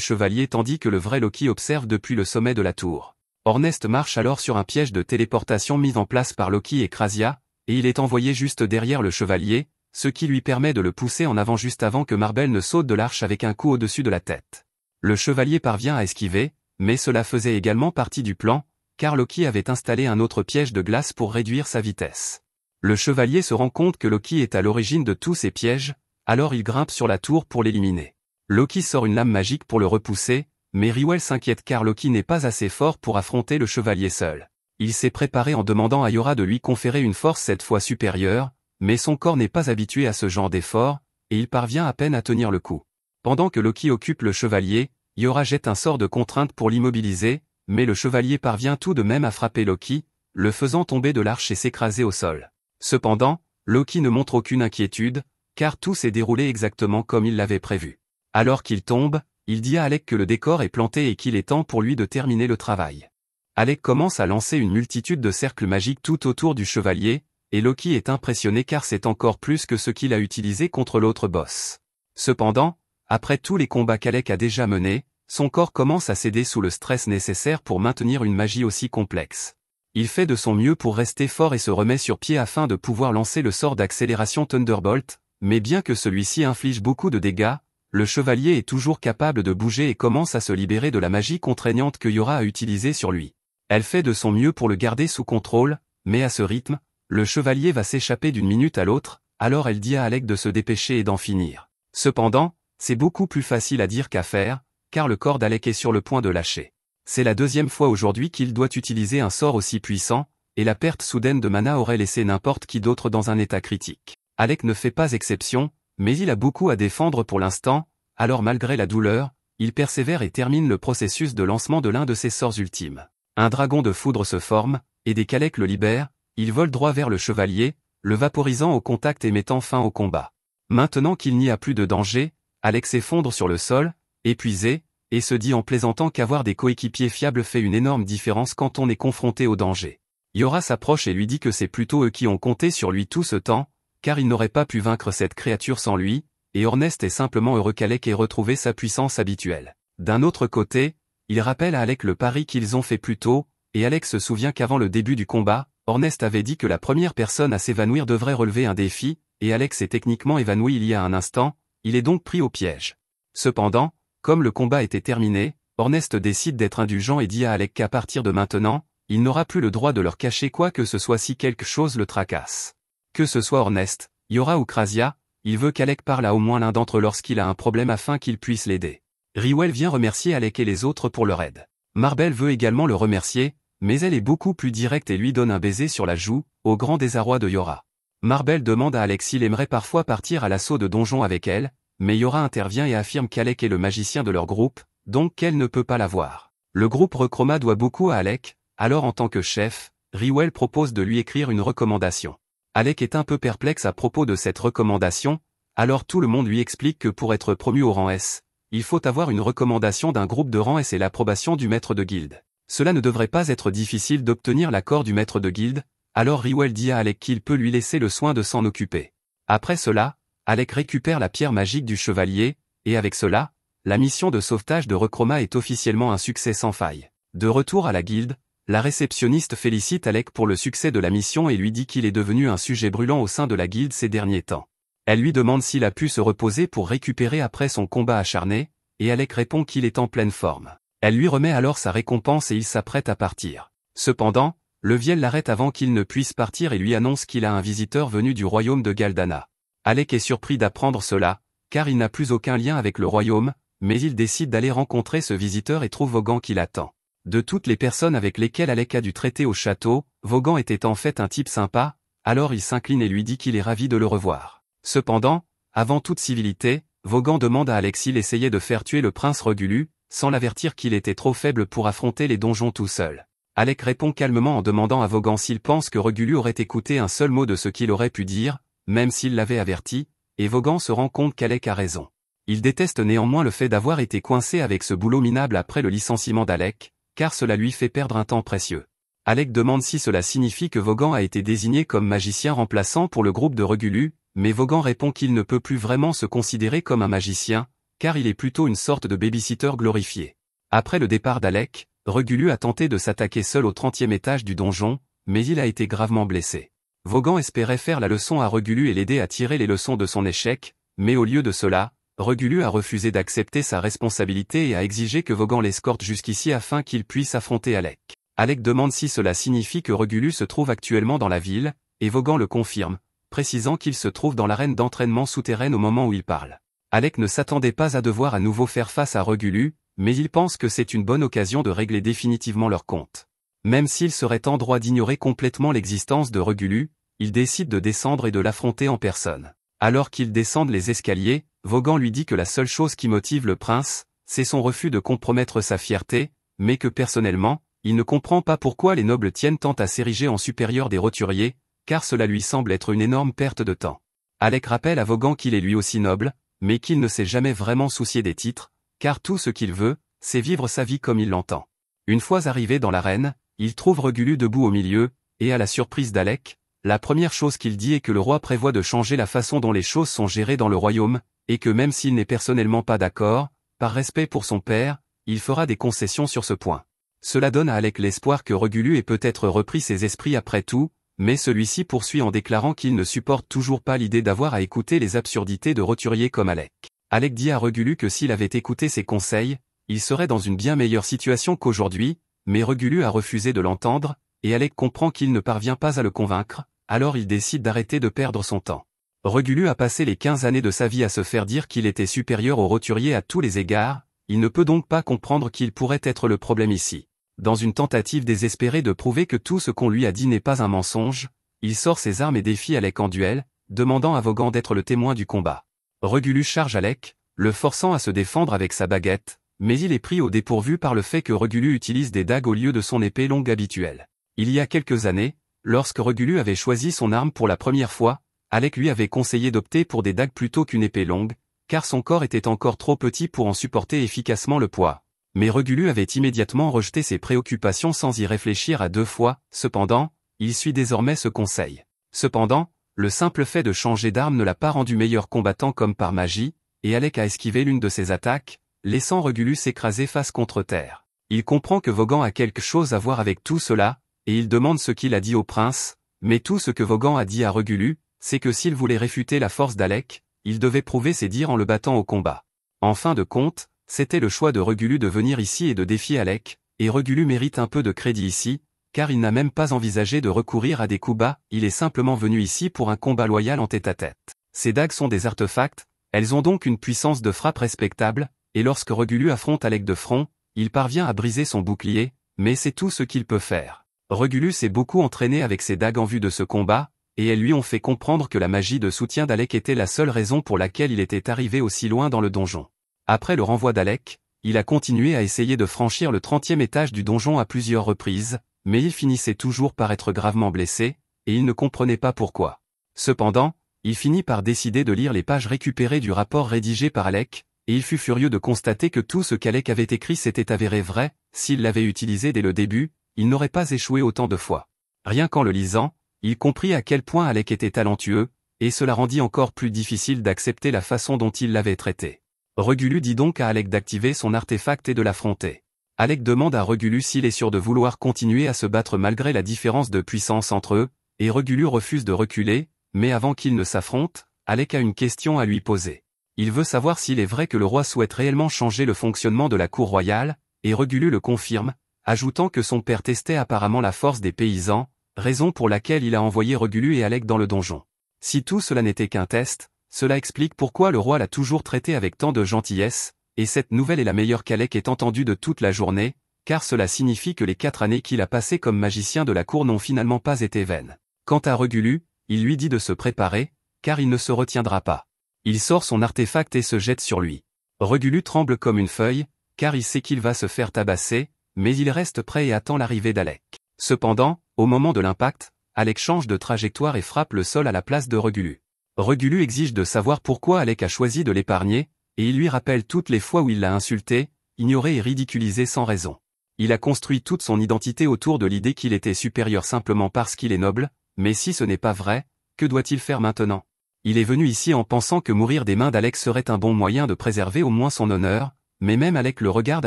chevalier tandis que le vrai Loki observe depuis le sommet de la tour. Ornest marche alors sur un piège de téléportation mis en place par Loki et Krasia, et il est envoyé juste derrière le chevalier, ce qui lui permet de le pousser en avant juste avant que Marbel ne saute de l'arche avec un coup au-dessus de la tête. Le chevalier parvient à esquiver, mais cela faisait également partie du plan, car Loki avait installé un autre piège de glace pour réduire sa vitesse. Le chevalier se rend compte que Loki est à l'origine de tous ces pièges, alors il grimpe sur la tour pour l'éliminer. Loki sort une lame magique pour le repousser, mais Riwell s'inquiète car Loki n'est pas assez fort pour affronter le chevalier seul. Il s'est préparé en demandant à Yora de lui conférer une force cette fois supérieure, mais son corps n'est pas habitué à ce genre d'effort, et il parvient à peine à tenir le coup. Pendant que Loki occupe le chevalier, Yora jette un sort de contrainte pour l'immobiliser, mais le chevalier parvient tout de même à frapper Loki, le faisant tomber de l'arche et s'écraser au sol. Cependant, Loki ne montre aucune inquiétude, car tout s'est déroulé exactement comme il l'avait prévu. Alors qu'il tombe, il dit à Alec que le décor est planté et qu'il est temps pour lui de terminer le travail. Alec commence à lancer une multitude de cercles magiques tout autour du chevalier, et Loki est impressionné car c'est encore plus que ce qu'il a utilisé contre l'autre boss. Cependant, après tous les combats qu'Alec a déjà menés, son corps commence à céder sous le stress nécessaire pour maintenir une magie aussi complexe. Il fait de son mieux pour rester fort et se remet sur pied afin de pouvoir lancer le sort d'accélération Thunderbolt, mais bien que celui-ci inflige beaucoup de dégâts, le chevalier est toujours capable de bouger et commence à se libérer de la magie contraignante que Yora a utilisée sur lui. Elle fait de son mieux pour le garder sous contrôle, mais à ce rythme, le chevalier va s'échapper d'une minute à l'autre, alors elle dit à Alec de se dépêcher et d'en finir. Cependant, c'est beaucoup plus facile à dire qu'à faire, car le corps d'Alec est sur le point de lâcher. C'est la deuxième fois aujourd'hui qu'il doit utiliser un sort aussi puissant, et la perte soudaine de mana aurait laissé n'importe qui d'autre dans un état critique. Alec ne fait pas exception, mais il a beaucoup à défendre pour l'instant, alors malgré la douleur, il persévère et termine le processus de lancement de l'un de ses sorts ultimes. Un dragon de foudre se forme, et dès qu'Alec le libère, il vole droit vers le chevalier, le vaporisant au contact et mettant fin au combat. Maintenant qu'il n'y a plus de danger, Alec s'effondre sur le sol, épuisé, et se dit en plaisantant qu'avoir des coéquipiers fiables fait une énorme différence quand on est confronté au danger. Yora s'approche et lui dit que c'est plutôt eux qui ont compté sur lui tout ce temps, car il n'aurait pas pu vaincre cette créature sans lui, et Ornest est simplement heureux qu'Alec ait retrouvé sa puissance habituelle. D'un autre côté, il rappelle à Alec le pari qu'ils ont fait plus tôt, et Alec se souvient qu'avant le début du combat, Ornest avait dit que la première personne à s'évanouir devrait relever un défi, et Alec s'est techniquement évanoui il y a un instant, il est donc pris au piège. Cependant, comme le combat était terminé, Ornest décide d'être indulgent et dit à Alec qu'à partir de maintenant, il n'aura plus le droit de leur cacher quoi que ce soit si quelque chose le tracasse. Que ce soit Ornest, Yora ou Krasia, il veut qu'Alec parle à au moins l'un d'entre eux lorsqu'il a un problème afin qu'il puisse l'aider. Riwell vient remercier Alec et les autres pour leur aide. Marbel veut également le remercier, mais elle est beaucoup plus directe et lui donne un baiser sur la joue, au grand désarroi de Yora. Marbel demande à Alec s'il aimerait parfois partir à l'assaut de donjons avec elle, mais Yora intervient et affirme qu'Alec est le magicien de leur groupe, donc qu'elle ne peut pas l'avoir. Le groupe Rechroma doit beaucoup à Alec, alors en tant que chef, Riwell propose de lui écrire une recommandation. Alec est un peu perplexe à propos de cette recommandation, alors tout le monde lui explique que pour être promu au rang S, il faut avoir une recommandation d'un groupe de rang S et l'approbation du maître de guilde. Cela ne devrait pas être difficile d'obtenir l'accord du maître de guilde, alors Riwell dit à Alec qu'il peut lui laisser le soin de s'en occuper. Après cela, Alec récupère la pierre magique du chevalier, et avec cela, la mission de sauvetage de Rechroma est officiellement un succès sans faille. De retour à la guilde, la réceptionniste félicite Alec pour le succès de la mission et lui dit qu'il est devenu un sujet brûlant au sein de la guilde ces derniers temps. Elle lui demande s'il a pu se reposer pour récupérer après son combat acharné, et Alec répond qu'il est en pleine forme. Elle lui remet alors sa récompense et il s'apprête à partir. Cependant, Leviel l'arrête avant qu'il ne puisse partir et lui annonce qu'il a un visiteur venu du royaume de Galdana. Alec est surpris d'apprendre cela, car il n'a plus aucun lien avec le royaume, mais il décide d'aller rencontrer ce visiteur et trouve Vaughan qui l'attend. De toutes les personnes avec lesquelles Alec a dû traiter au château, Vaughan était en fait un type sympa, alors il s'incline et lui dit qu'il est ravi de le revoir. Cependant, avant toute civilité, Vaughan demande à Alec s'il essayait de faire tuer le prince Regulu, sans l'avertir qu'il était trop faible pour affronter les donjons tout seul. Alec répond calmement en demandant à Vaughan s'il pense que Regulu aurait écouté un seul mot de ce qu'il aurait pu dire, même s'il l'avait averti, et Vaughan se rend compte qu'Alec a raison. Il déteste néanmoins le fait d'avoir été coincé avec ce boulot minable après le licenciement d'Alec, car cela lui fait perdre un temps précieux. Alec demande si cela signifie que Vaughan a été désigné comme magicien remplaçant pour le groupe de Regulu, mais Vaughan répond qu'il ne peut plus vraiment se considérer comme un magicien, car il est plutôt une sorte de babysitter glorifié. Après le départ d'Alec, Regulu a tenté de s'attaquer seul au 30e étage du donjon, mais il a été gravement blessé. Vaughan espérait faire la leçon à Regulu et l'aider à tirer les leçons de son échec, mais au lieu de cela, Regulu a refusé d'accepter sa responsabilité et a exigé que Vaughan l'escorte jusqu'ici afin qu'il puisse affronter Alec. Alec demande si cela signifie que Regulu se trouve actuellement dans la ville, et Vaughan le confirme, précisant qu'il se trouve dans l'arène d'entraînement souterraine au moment où il parle. Alec ne s'attendait pas à devoir à nouveau faire face à Regulu, mais il pense que c'est une bonne occasion de régler définitivement leur compte. Même s'il serait en droit d'ignorer complètement l'existence de Regulu, il décide de descendre et de l'affronter en personne. Alors qu'ils descendent les escaliers, Vaughan lui dit que la seule chose qui motive le prince, c'est son refus de compromettre sa fierté, mais que personnellement, il ne comprend pas pourquoi les nobles tiennent tant à s'ériger en supérieur des roturiers, car cela lui semble être une énorme perte de temps. Alec rappelle à Vaughan qu'il est lui aussi noble, mais qu'il ne s'est jamais vraiment soucié des titres, car tout ce qu'il veut, c'est vivre sa vie comme il l'entend. Une fois arrivé dans l'arène, il trouve Regulu debout au milieu, et à la surprise d'Alec, la première chose qu'il dit est que le roi prévoit de changer la façon dont les choses sont gérées dans le royaume, et que même s'il n'est personnellement pas d'accord, par respect pour son père, il fera des concessions sur ce point. Cela donne à Alec l'espoir que Regulu ait peut-être repris ses esprits après tout, mais celui-ci poursuit en déclarant qu'il ne supporte toujours pas l'idée d'avoir à écouter les absurdités de roturiers comme Alec. Alec dit à Regulu que s'il avait écouté ses conseils, il serait dans une bien meilleure situation qu'aujourd'hui, mais Regulu a refusé de l'entendre, et Alec comprend qu'il ne parvient pas à le convaincre, alors il décide d'arrêter de perdre son temps. Regulu a passé les 15 années de sa vie à se faire dire qu'il était supérieur aux roturiers à tous les égards, il ne peut donc pas comprendre qu'il pourrait être le problème ici. Dans une tentative désespérée de prouver que tout ce qu'on lui a dit n'est pas un mensonge, il sort ses armes et défie Alec en duel, demandant à Vaughan d'être le témoin du combat. Regulu charge Alec, le forçant à se défendre avec sa baguette, mais il est pris au dépourvu par le fait que Regulu utilise des dagues au lieu de son épée longue habituelle. Il y a quelques années, lorsque Regulu avait choisi son arme pour la première fois, Alec lui avait conseillé d'opter pour des dagues plutôt qu'une épée longue, car son corps était encore trop petit pour en supporter efficacement le poids. Mais Regulu avait immédiatement rejeté ses préoccupations sans y réfléchir à deux fois, cependant, il suit désormais ce conseil. Cependant, le simple fait de changer d'arme ne l'a pas rendu meilleur combattant comme par magie, et Alec a esquivé l'une de ses attaques, laissant Regulu s'écraser face contre terre. Il comprend que Vaughan a quelque chose à voir avec tout cela, et il demande ce qu'il a dit au prince, mais tout ce que Vaughan a dit à Regulu, c'est que s'il voulait réfuter la force d'Alec, il devait prouver ses dires en le battant au combat. En fin de compte, c'était le choix de Regulu de venir ici et de défier Alec, et Regulu mérite un peu de crédit ici, car il n'a même pas envisagé de recourir à des coups bas, il est simplement venu ici pour un combat loyal en tête-à-tête. Ces dagues sont des artefacts, elles ont donc une puissance de frappe respectable, et lorsque Regulu affronte Alec de front, il parvient à briser son bouclier, mais c'est tout ce qu'il peut faire. Regulu s'est beaucoup entraîné avec ses dagues en vue de ce combat, et elles lui ont fait comprendre que la magie de soutien d'Alec était la seule raison pour laquelle il était arrivé aussi loin dans le donjon. Après le renvoi d'Alec, il a continué à essayer de franchir le 30e étage du donjon à plusieurs reprises, mais il finissait toujours par être gravement blessé, et il ne comprenait pas pourquoi. Cependant, il finit par décider de lire les pages récupérées du rapport rédigé par Alec, et il fut furieux de constater que tout ce qu'Alec avait écrit s'était avéré vrai, s'il l'avait utilisé dès le début, il n'aurait pas échoué autant de fois. Rien qu'en le lisant, il comprit à quel point Alec était talentueux, et cela rendit encore plus difficile d'accepter la façon dont il l'avait traité. Regulu dit donc à Alec d'activer son artefact et de l'affronter. Alec demande à Regulu s'il est sûr de vouloir continuer à se battre malgré la différence de puissance entre eux, et Regulu refuse de reculer, mais avant qu'ils ne s'affrontent, Alec a une question à lui poser. Il veut savoir s'il est vrai que le roi souhaite réellement changer le fonctionnement de la cour royale, et Regulu le confirme, ajoutant que son père testait apparemment la force des paysans, raison pour laquelle il a envoyé Regulu et Alec dans le donjon. Si tout cela n'était qu'un test, cela explique pourquoi le roi l'a toujours traité avec tant de gentillesse, et cette nouvelle est la meilleure qu'Alec ait entendue de toute la journée, car cela signifie que les 4 années qu'il a passées comme magicien de la cour n'ont finalement pas été vaines. Quant à Regulu, il lui dit de se préparer, car il ne se retiendra pas. Il sort son artefact et se jette sur lui. Regulu tremble comme une feuille, car il sait qu'il va se faire tabasser, mais il reste prêt et attend l'arrivée d'Alec. Cependant, au moment de l'impact, Alec change de trajectoire et frappe le sol à la place de Regulu. Regulu exige de savoir pourquoi Alec a choisi de l'épargner, et il lui rappelle toutes les fois où il l'a insulté, ignoré et ridiculisé sans raison. Il a construit toute son identité autour de l'idée qu'il était supérieur simplement parce qu'il est noble, mais si ce n'est pas vrai, que doit-il faire maintenant? Il est venu ici en pensant que mourir des mains d'Alec serait un bon moyen de préserver au moins son honneur, mais même Alec le regarde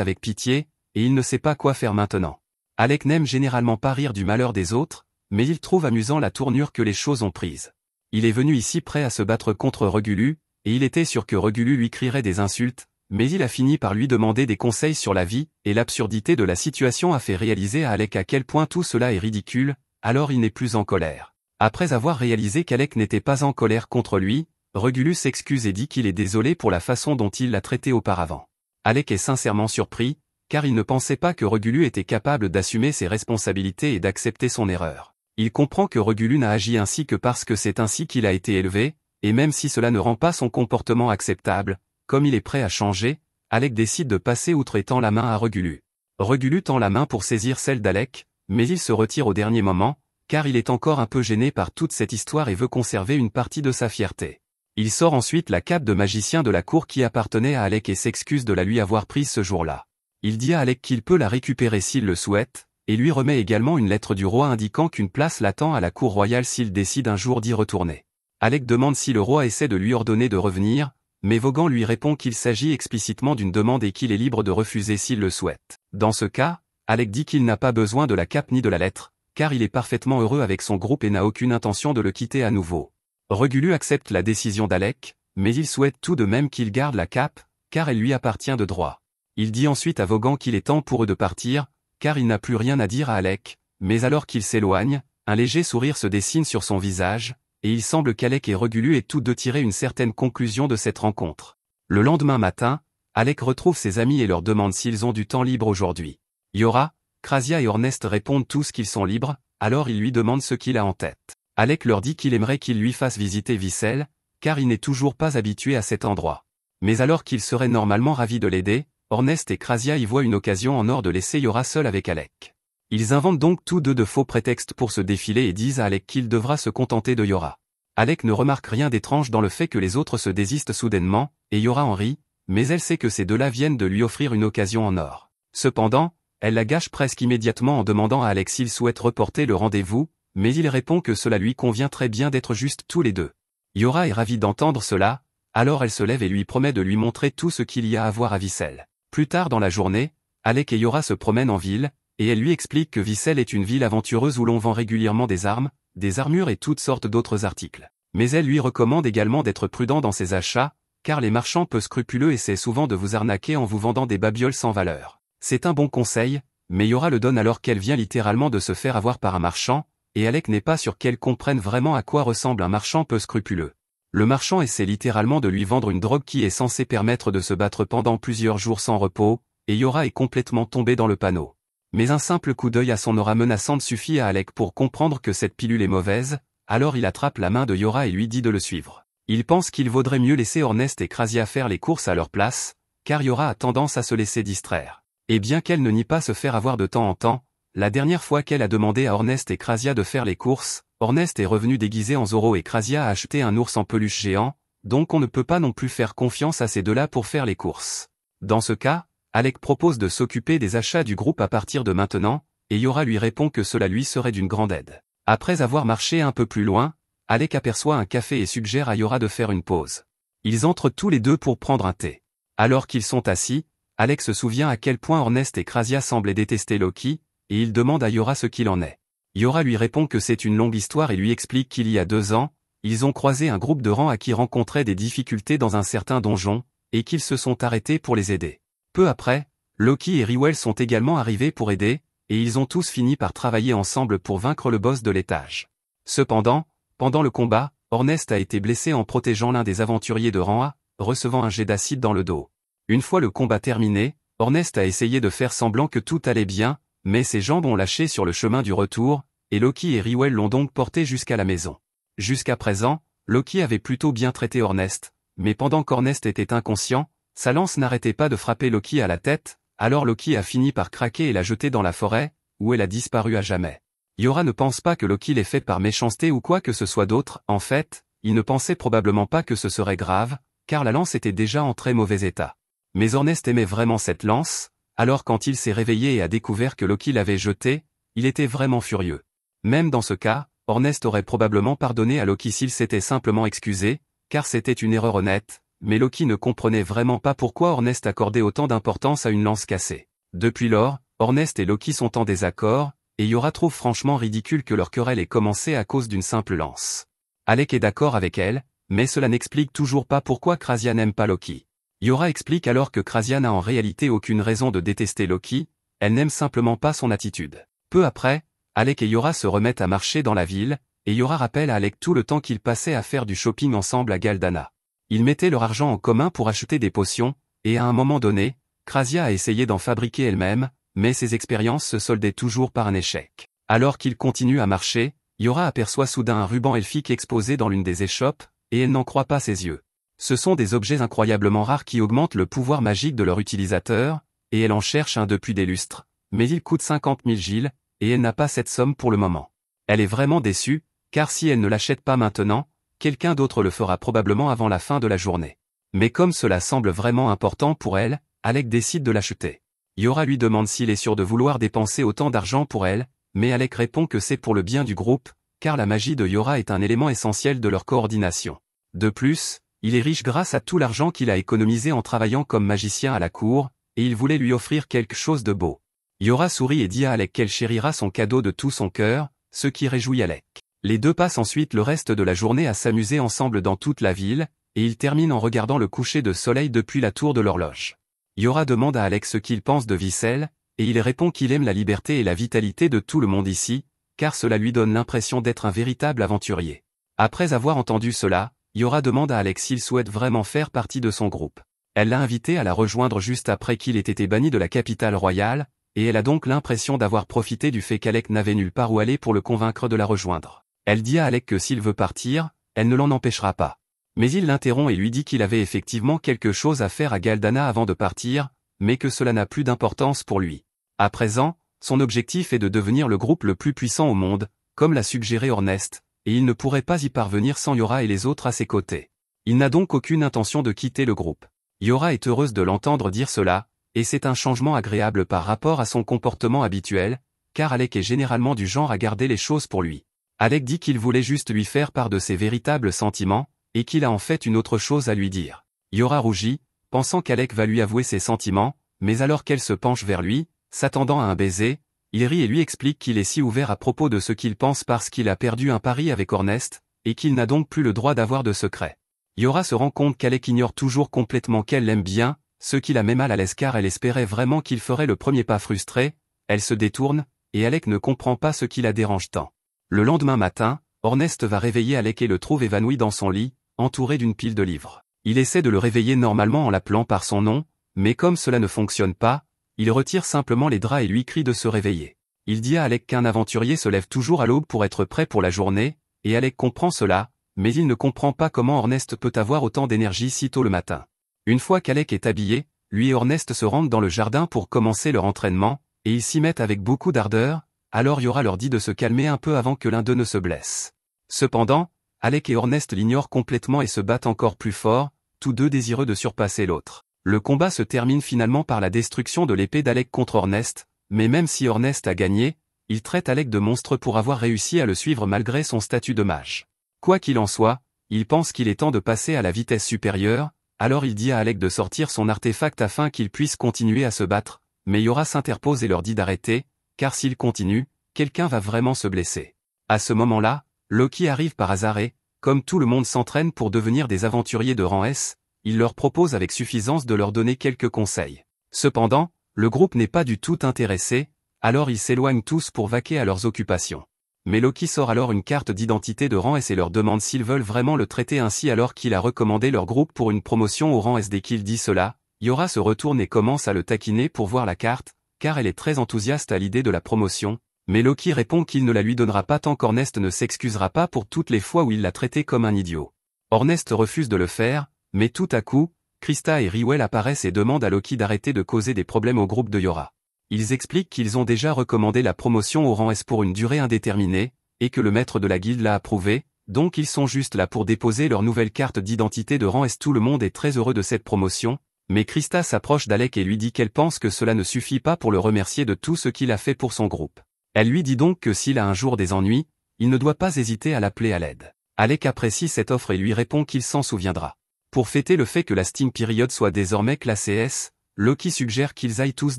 avec pitié, et il ne sait pas quoi faire maintenant. Alec n'aime généralement pas rire du malheur des autres, mais il trouve amusant la tournure que les choses ont prise. Il est venu ici prêt à se battre contre Regulu, et il était sûr que Regulu lui crierait des insultes, mais il a fini par lui demander des conseils sur la vie, et l'absurdité de la situation a fait réaliser à Alec à quel point tout cela est ridicule, alors il n'est plus en colère. Après avoir réalisé qu'Alec n'était pas en colère contre lui, Regulu s'excuse et dit qu'il est désolé pour la façon dont il l'a traité auparavant. Alec est sincèrement surpris, car il ne pensait pas que Regulu était capable d'assumer ses responsabilités et d'accepter son erreur. Il comprend que Regulu n'a agi ainsi que parce que c'est ainsi qu'il a été élevé, et même si cela ne rend pas son comportement acceptable, comme il est prêt à changer, Alec décide de passer outre et tend la main à Regulu. Regulu tend la main pour saisir celle d'Alec, mais il se retire au dernier moment, car il est encore un peu gêné par toute cette histoire et veut conserver une partie de sa fierté. Il sort ensuite la cape de magicien de la cour qui appartenait à Alec et s'excuse de la lui avoir prise ce jour-là. Il dit à Alec qu'il peut la récupérer s'il le souhaite, et lui remet également une lettre du roi indiquant qu'une place l'attend à la cour royale s'il décide un jour d'y retourner. Alec demande si le roi essaie de lui ordonner de revenir, mais Vaughan lui répond qu'il s'agit explicitement d'une demande et qu'il est libre de refuser s'il le souhaite. Dans ce cas, Alec dit qu'il n'a pas besoin de la cape ni de la lettre, car il est parfaitement heureux avec son groupe et n'a aucune intention de le quitter à nouveau. Regulu accepte la décision d'Alec, mais il souhaite tout de même qu'il garde la cape, car elle lui appartient de droit. Il dit ensuite à Vaughan qu'il est temps pour eux de partir, car il n'a plus rien à dire à Alec, mais alors qu'il s'éloigne, un léger sourire se dessine sur son visage, et il semble qu'Alec et Regulu aient tous deux tiré une certaine conclusion de cette rencontre. Le lendemain matin, Alec retrouve ses amis et leur demande s'ils ont du temps libre aujourd'hui. Yora, Krasia et Ornest répondent tous qu'ils sont libres, alors il lui demande ce qu'il a en tête. Alec leur dit qu'il aimerait qu'ils lui fassent visiter Vissel, car il n'est toujours pas habitué à cet endroit. Mais alors qu'il serait normalement ravi de l'aider, Ornest et Krasia y voient une occasion en or de laisser Yora seule avec Alec. Ils inventent donc tous deux de faux prétextes pour se défiler et disent à Alec qu'il devra se contenter de Yora. Alec ne remarque rien d'étrange dans le fait que les autres se désistent soudainement, et Yora en rit, mais elle sait que ces deux-là viennent de lui offrir une occasion en or. Cependant, elle la gâche presque immédiatement en demandant à Alec s'il souhaite reporter le rendez-vous, mais il répond que cela lui convient très bien d'être juste tous les deux. Yora est ravie d'entendre cela, alors elle se lève et lui promet de lui montrer tout ce qu'il y a à voir à Vissel. Plus tard dans la journée, Alec et Yora se promènent en ville, et elle lui explique que Vissel est une ville aventureuse où l'on vend régulièrement des armes, des armures et toutes sortes d'autres articles. Mais elle lui recommande également d'être prudent dans ses achats, car les marchands peu scrupuleux essaient souvent de vous arnaquer en vous vendant des babioles sans valeur. C'est un bon conseil, mais Yora le donne alors qu'elle vient littéralement de se faire avoir par un marchand, et Alec n'est pas sûr qu'elle comprenne vraiment à quoi ressemble un marchand peu scrupuleux. Le marchand essaie littéralement de lui vendre une drogue qui est censée permettre de se battre pendant plusieurs jours sans repos, et Yora est complètement tombée dans le panneau. Mais un simple coup d'œil à son aura menaçante suffit à Alec pour comprendre que cette pilule est mauvaise, alors il attrape la main de Yora et lui dit de le suivre. Il pense qu'il vaudrait mieux laisser Ornest et Krasia faire les courses à leur place, car Yora a tendance à se laisser distraire. Et bien qu'elle ne nie pas se faire avoir de temps en temps, la dernière fois qu'elle a demandé à Ornest et Krasia de faire les courses, Ornest est revenu déguisé en Zoro et Krasia a acheté un ours en peluche géant, donc on ne peut pas non plus faire confiance à ces deux-là pour faire les courses. Dans ce cas, Alec propose de s'occuper des achats du groupe à partir de maintenant, et Yora lui répond que cela lui serait d'une grande aide. Après avoir marché un peu plus loin, Alec aperçoit un café et suggère à Yora de faire une pause. Ils entrent tous les deux pour prendre un thé. Alors qu'ils sont assis, Alec se souvient à quel point Ornest et Krasia semblaient détester Loki, et il demande à Yora ce qu'il en est. Yora lui répond que c'est une longue histoire et lui explique qu'il y a 2 ans, ils ont croisé un groupe de rangs qui rencontrait des difficultés dans un certain donjon, et qu'ils se sont arrêtés pour les aider. Peu après, Loki et Riwell sont également arrivés pour aider, et ils ont tous fini par travailler ensemble pour vaincre le boss de l'étage. Cependant, pendant le combat, Ornest a été blessé en protégeant l'un des aventuriers de rang A, recevant un jet d'acide dans le dos. Une fois le combat terminé, Ornest a essayé de faire semblant que tout allait bien, mais ses jambes ont lâché sur le chemin du retour, et Loki et Riwell l'ont donc porté jusqu'à la maison. Jusqu'à présent, Loki avait plutôt bien traité Ornest, mais pendant qu'Ornest était inconscient, sa lance n'arrêtait pas de frapper Loki à la tête, alors Loki a fini par craquer et l'a jetée dans la forêt, où elle a disparu à jamais. Yora ne pense pas que Loki l'ait fait par méchanceté ou quoi que ce soit d'autre, en fait, il ne pensait probablement pas que ce serait grave, car la lance était déjà en très mauvais état. Mais Ornest aimait vraiment cette lance, alors quand il s'est réveillé et a découvert que Loki l'avait jetée, il était vraiment furieux. Même dans ce cas, Ornest aurait probablement pardonné à Loki s'il s'était simplement excusé, car c'était une erreur honnête, mais Loki ne comprenait vraiment pas pourquoi Ornest accordait autant d'importance à une lance cassée. Depuis lors, Ornest et Loki sont en désaccord, et Yora trouve franchement ridicule que leur querelle ait commencé à cause d'une simple lance. Alec est d'accord avec elle, mais cela n'explique toujours pas pourquoi Krasia n'aime pas Loki. Yora explique alors que Krasia n'a en réalité aucune raison de détester Loki, elle n'aime simplement pas son attitude. Peu après, Alec et Yora se remettent à marcher dans la ville, et Yora rappelle à Alec tout le temps qu'ils passaient à faire du shopping ensemble à Galdana. Ils mettaient leur argent en commun pour acheter des potions, et à un moment donné, Krasia a essayé d'en fabriquer elle-même, mais ses expériences se soldaient toujours par un échec. Alors qu'ils continuent à marcher, Yora aperçoit soudain un ruban elfique exposé dans l'une des échoppes, et elle n'en croit pas ses yeux. Ce sont des objets incroyablement rares qui augmentent le pouvoir magique de leur utilisateur, et elle en cherche un depuis des lustres, mais il coûte 50 000 gilles, et elle n'a pas cette somme pour le moment. Elle est vraiment déçue, car si elle ne l'achète pas maintenant, quelqu'un d'autre le fera probablement avant la fin de la journée. Mais comme cela semble vraiment important pour elle, Alec décide de l'acheter. Yora lui demande s'il est sûr de vouloir dépenser autant d'argent pour elle, mais Alec répond que c'est pour le bien du groupe, car la magie de Yora est un élément essentiel de leur coordination. De plus, il est riche grâce à tout l'argent qu'il a économisé en travaillant comme magicien à la cour, et il voulait lui offrir quelque chose de beau. Yora sourit et dit à Alec qu'elle chérira son cadeau de tout son cœur, ce qui réjouit Alec. Les deux passent ensuite le reste de la journée à s'amuser ensemble dans toute la ville, et ils terminent en regardant le coucher de soleil depuis la tour de l'horloge. Yora demande à Alec ce qu'il pense de Vissel, et il répond qu'il aime la liberté et la vitalité de tout le monde ici, car cela lui donne l'impression d'être un véritable aventurier. Après avoir entendu cela, Yora demande à Alec s'il souhaite vraiment faire partie de son groupe. Elle l'a invité à la rejoindre juste après qu'il ait été banni de la capitale royale, et elle a donc l'impression d'avoir profité du fait qu'Alec n'avait nulle part où aller pour le convaincre de la rejoindre. Elle dit à Alec que s'il veut partir, elle ne l'en empêchera pas. Mais il l'interrompt et lui dit qu'il avait effectivement quelque chose à faire à Galdana avant de partir, mais que cela n'a plus d'importance pour lui. À présent, son objectif est de devenir le groupe le plus puissant au monde, comme l'a suggéré Ornest, et il ne pourrait pas y parvenir sans Yora et les autres à ses côtés. Il n'a donc aucune intention de quitter le groupe. Yora est heureuse de l'entendre dire cela, et c'est un changement agréable par rapport à son comportement habituel, car Alec est généralement du genre à garder les choses pour lui. Alec dit qu'il voulait juste lui faire part de ses véritables sentiments, et qu'il a en fait une autre chose à lui dire. Yora rougit, pensant qu'Alec va lui avouer ses sentiments, mais alors qu'elle se penche vers lui, s'attendant à un baiser, il rit et lui explique qu'il est si ouvert à propos de ce qu'il pense parce qu'il a perdu un pari avec Ornest, et qu'il n'a donc plus le droit d'avoir de secret. Yora se rend compte qu'Alec ignore toujours complètement qu'elle l'aime bien, ce qui la met mal à l'aise car elle espérait vraiment qu'il ferait le premier pas frustré, elle se détourne, et Alec ne comprend pas ce qui la dérange tant. Le lendemain matin, Ornest va réveiller Alec et le trouve évanoui dans son lit, entouré d'une pile de livres. Il essaie de le réveiller normalement en l'appelant par son nom, mais comme cela ne fonctionne pas, il retire simplement les draps et lui crie de se réveiller. Il dit à Alec qu'un aventurier se lève toujours à l'aube pour être prêt pour la journée, et Alec comprend cela, mais il ne comprend pas comment Ornest peut avoir autant d'énergie si tôt le matin. Une fois qu'Alec est habillé, lui et Ornest se rendent dans le jardin pour commencer leur entraînement, et ils s'y mettent avec beaucoup d'ardeur, alors Yora leur dit de se calmer un peu avant que l'un d'eux ne se blesse. Cependant, Alec et Ornest l'ignorent complètement et se battent encore plus fort, tous deux désireux de surpasser l'autre. Le combat se termine finalement par la destruction de l'épée d'Alec contre Ornest, mais même si Ornest a gagné, il traite Alec de monstre pour avoir réussi à le suivre malgré son statut de mage. Quoi qu'il en soit, il pense qu'il est temps de passer à la vitesse supérieure, alors il dit à Alec de sortir son artefact afin qu'il puisse continuer à se battre, mais Yora s'interpose et leur dit d'arrêter, car s'il continue, quelqu'un va vraiment se blesser. À ce moment-là, Loki arrive par hasard et, comme tout le monde s'entraîne pour devenir des aventuriers de rang S, il leur propose avec suffisance de leur donner quelques conseils. Cependant, le groupe n'est pas du tout intéressé, alors ils s'éloignent tous pour vaquer à leurs occupations. Mais Loki sort alors une carte d'identité de rang S et leur demande s'ils veulent vraiment le traiter ainsi alors qu'il a recommandé leur groupe pour une promotion au rang S. Dès qu'il dit cela, Yora se retourne et commence à le taquiner pour voir la carte, car elle est très enthousiaste à l'idée de la promotion, mais Loki répond qu'il ne la lui donnera pas tant qu'Ornest ne s'excusera pas pour toutes les fois où il l'a traité comme un idiot. Ornest refuse de le faire, mais tout à coup, Krista et Rywell apparaissent et demandent à Loki d'arrêter de causer des problèmes au groupe de Yora. Ils expliquent qu'ils ont déjà recommandé la promotion au rang S pour une durée indéterminée, et que le maître de la guilde l'a approuvé, donc ils sont juste là pour déposer leur nouvelle carte d'identité de rang S. Tout le monde est très heureux de cette promotion, mais Krista s'approche d'Alec et lui dit qu'elle pense que cela ne suffit pas pour le remercier de tout ce qu'il a fait pour son groupe. Elle lui dit donc que s'il a un jour des ennuis, il ne doit pas hésiter à l'appeler à l'aide. Alec apprécie cette offre et lui répond qu'il s'en souviendra. Pour fêter le fait que la Steam Period soit désormais classée S, Loki suggère qu'ils aillent tous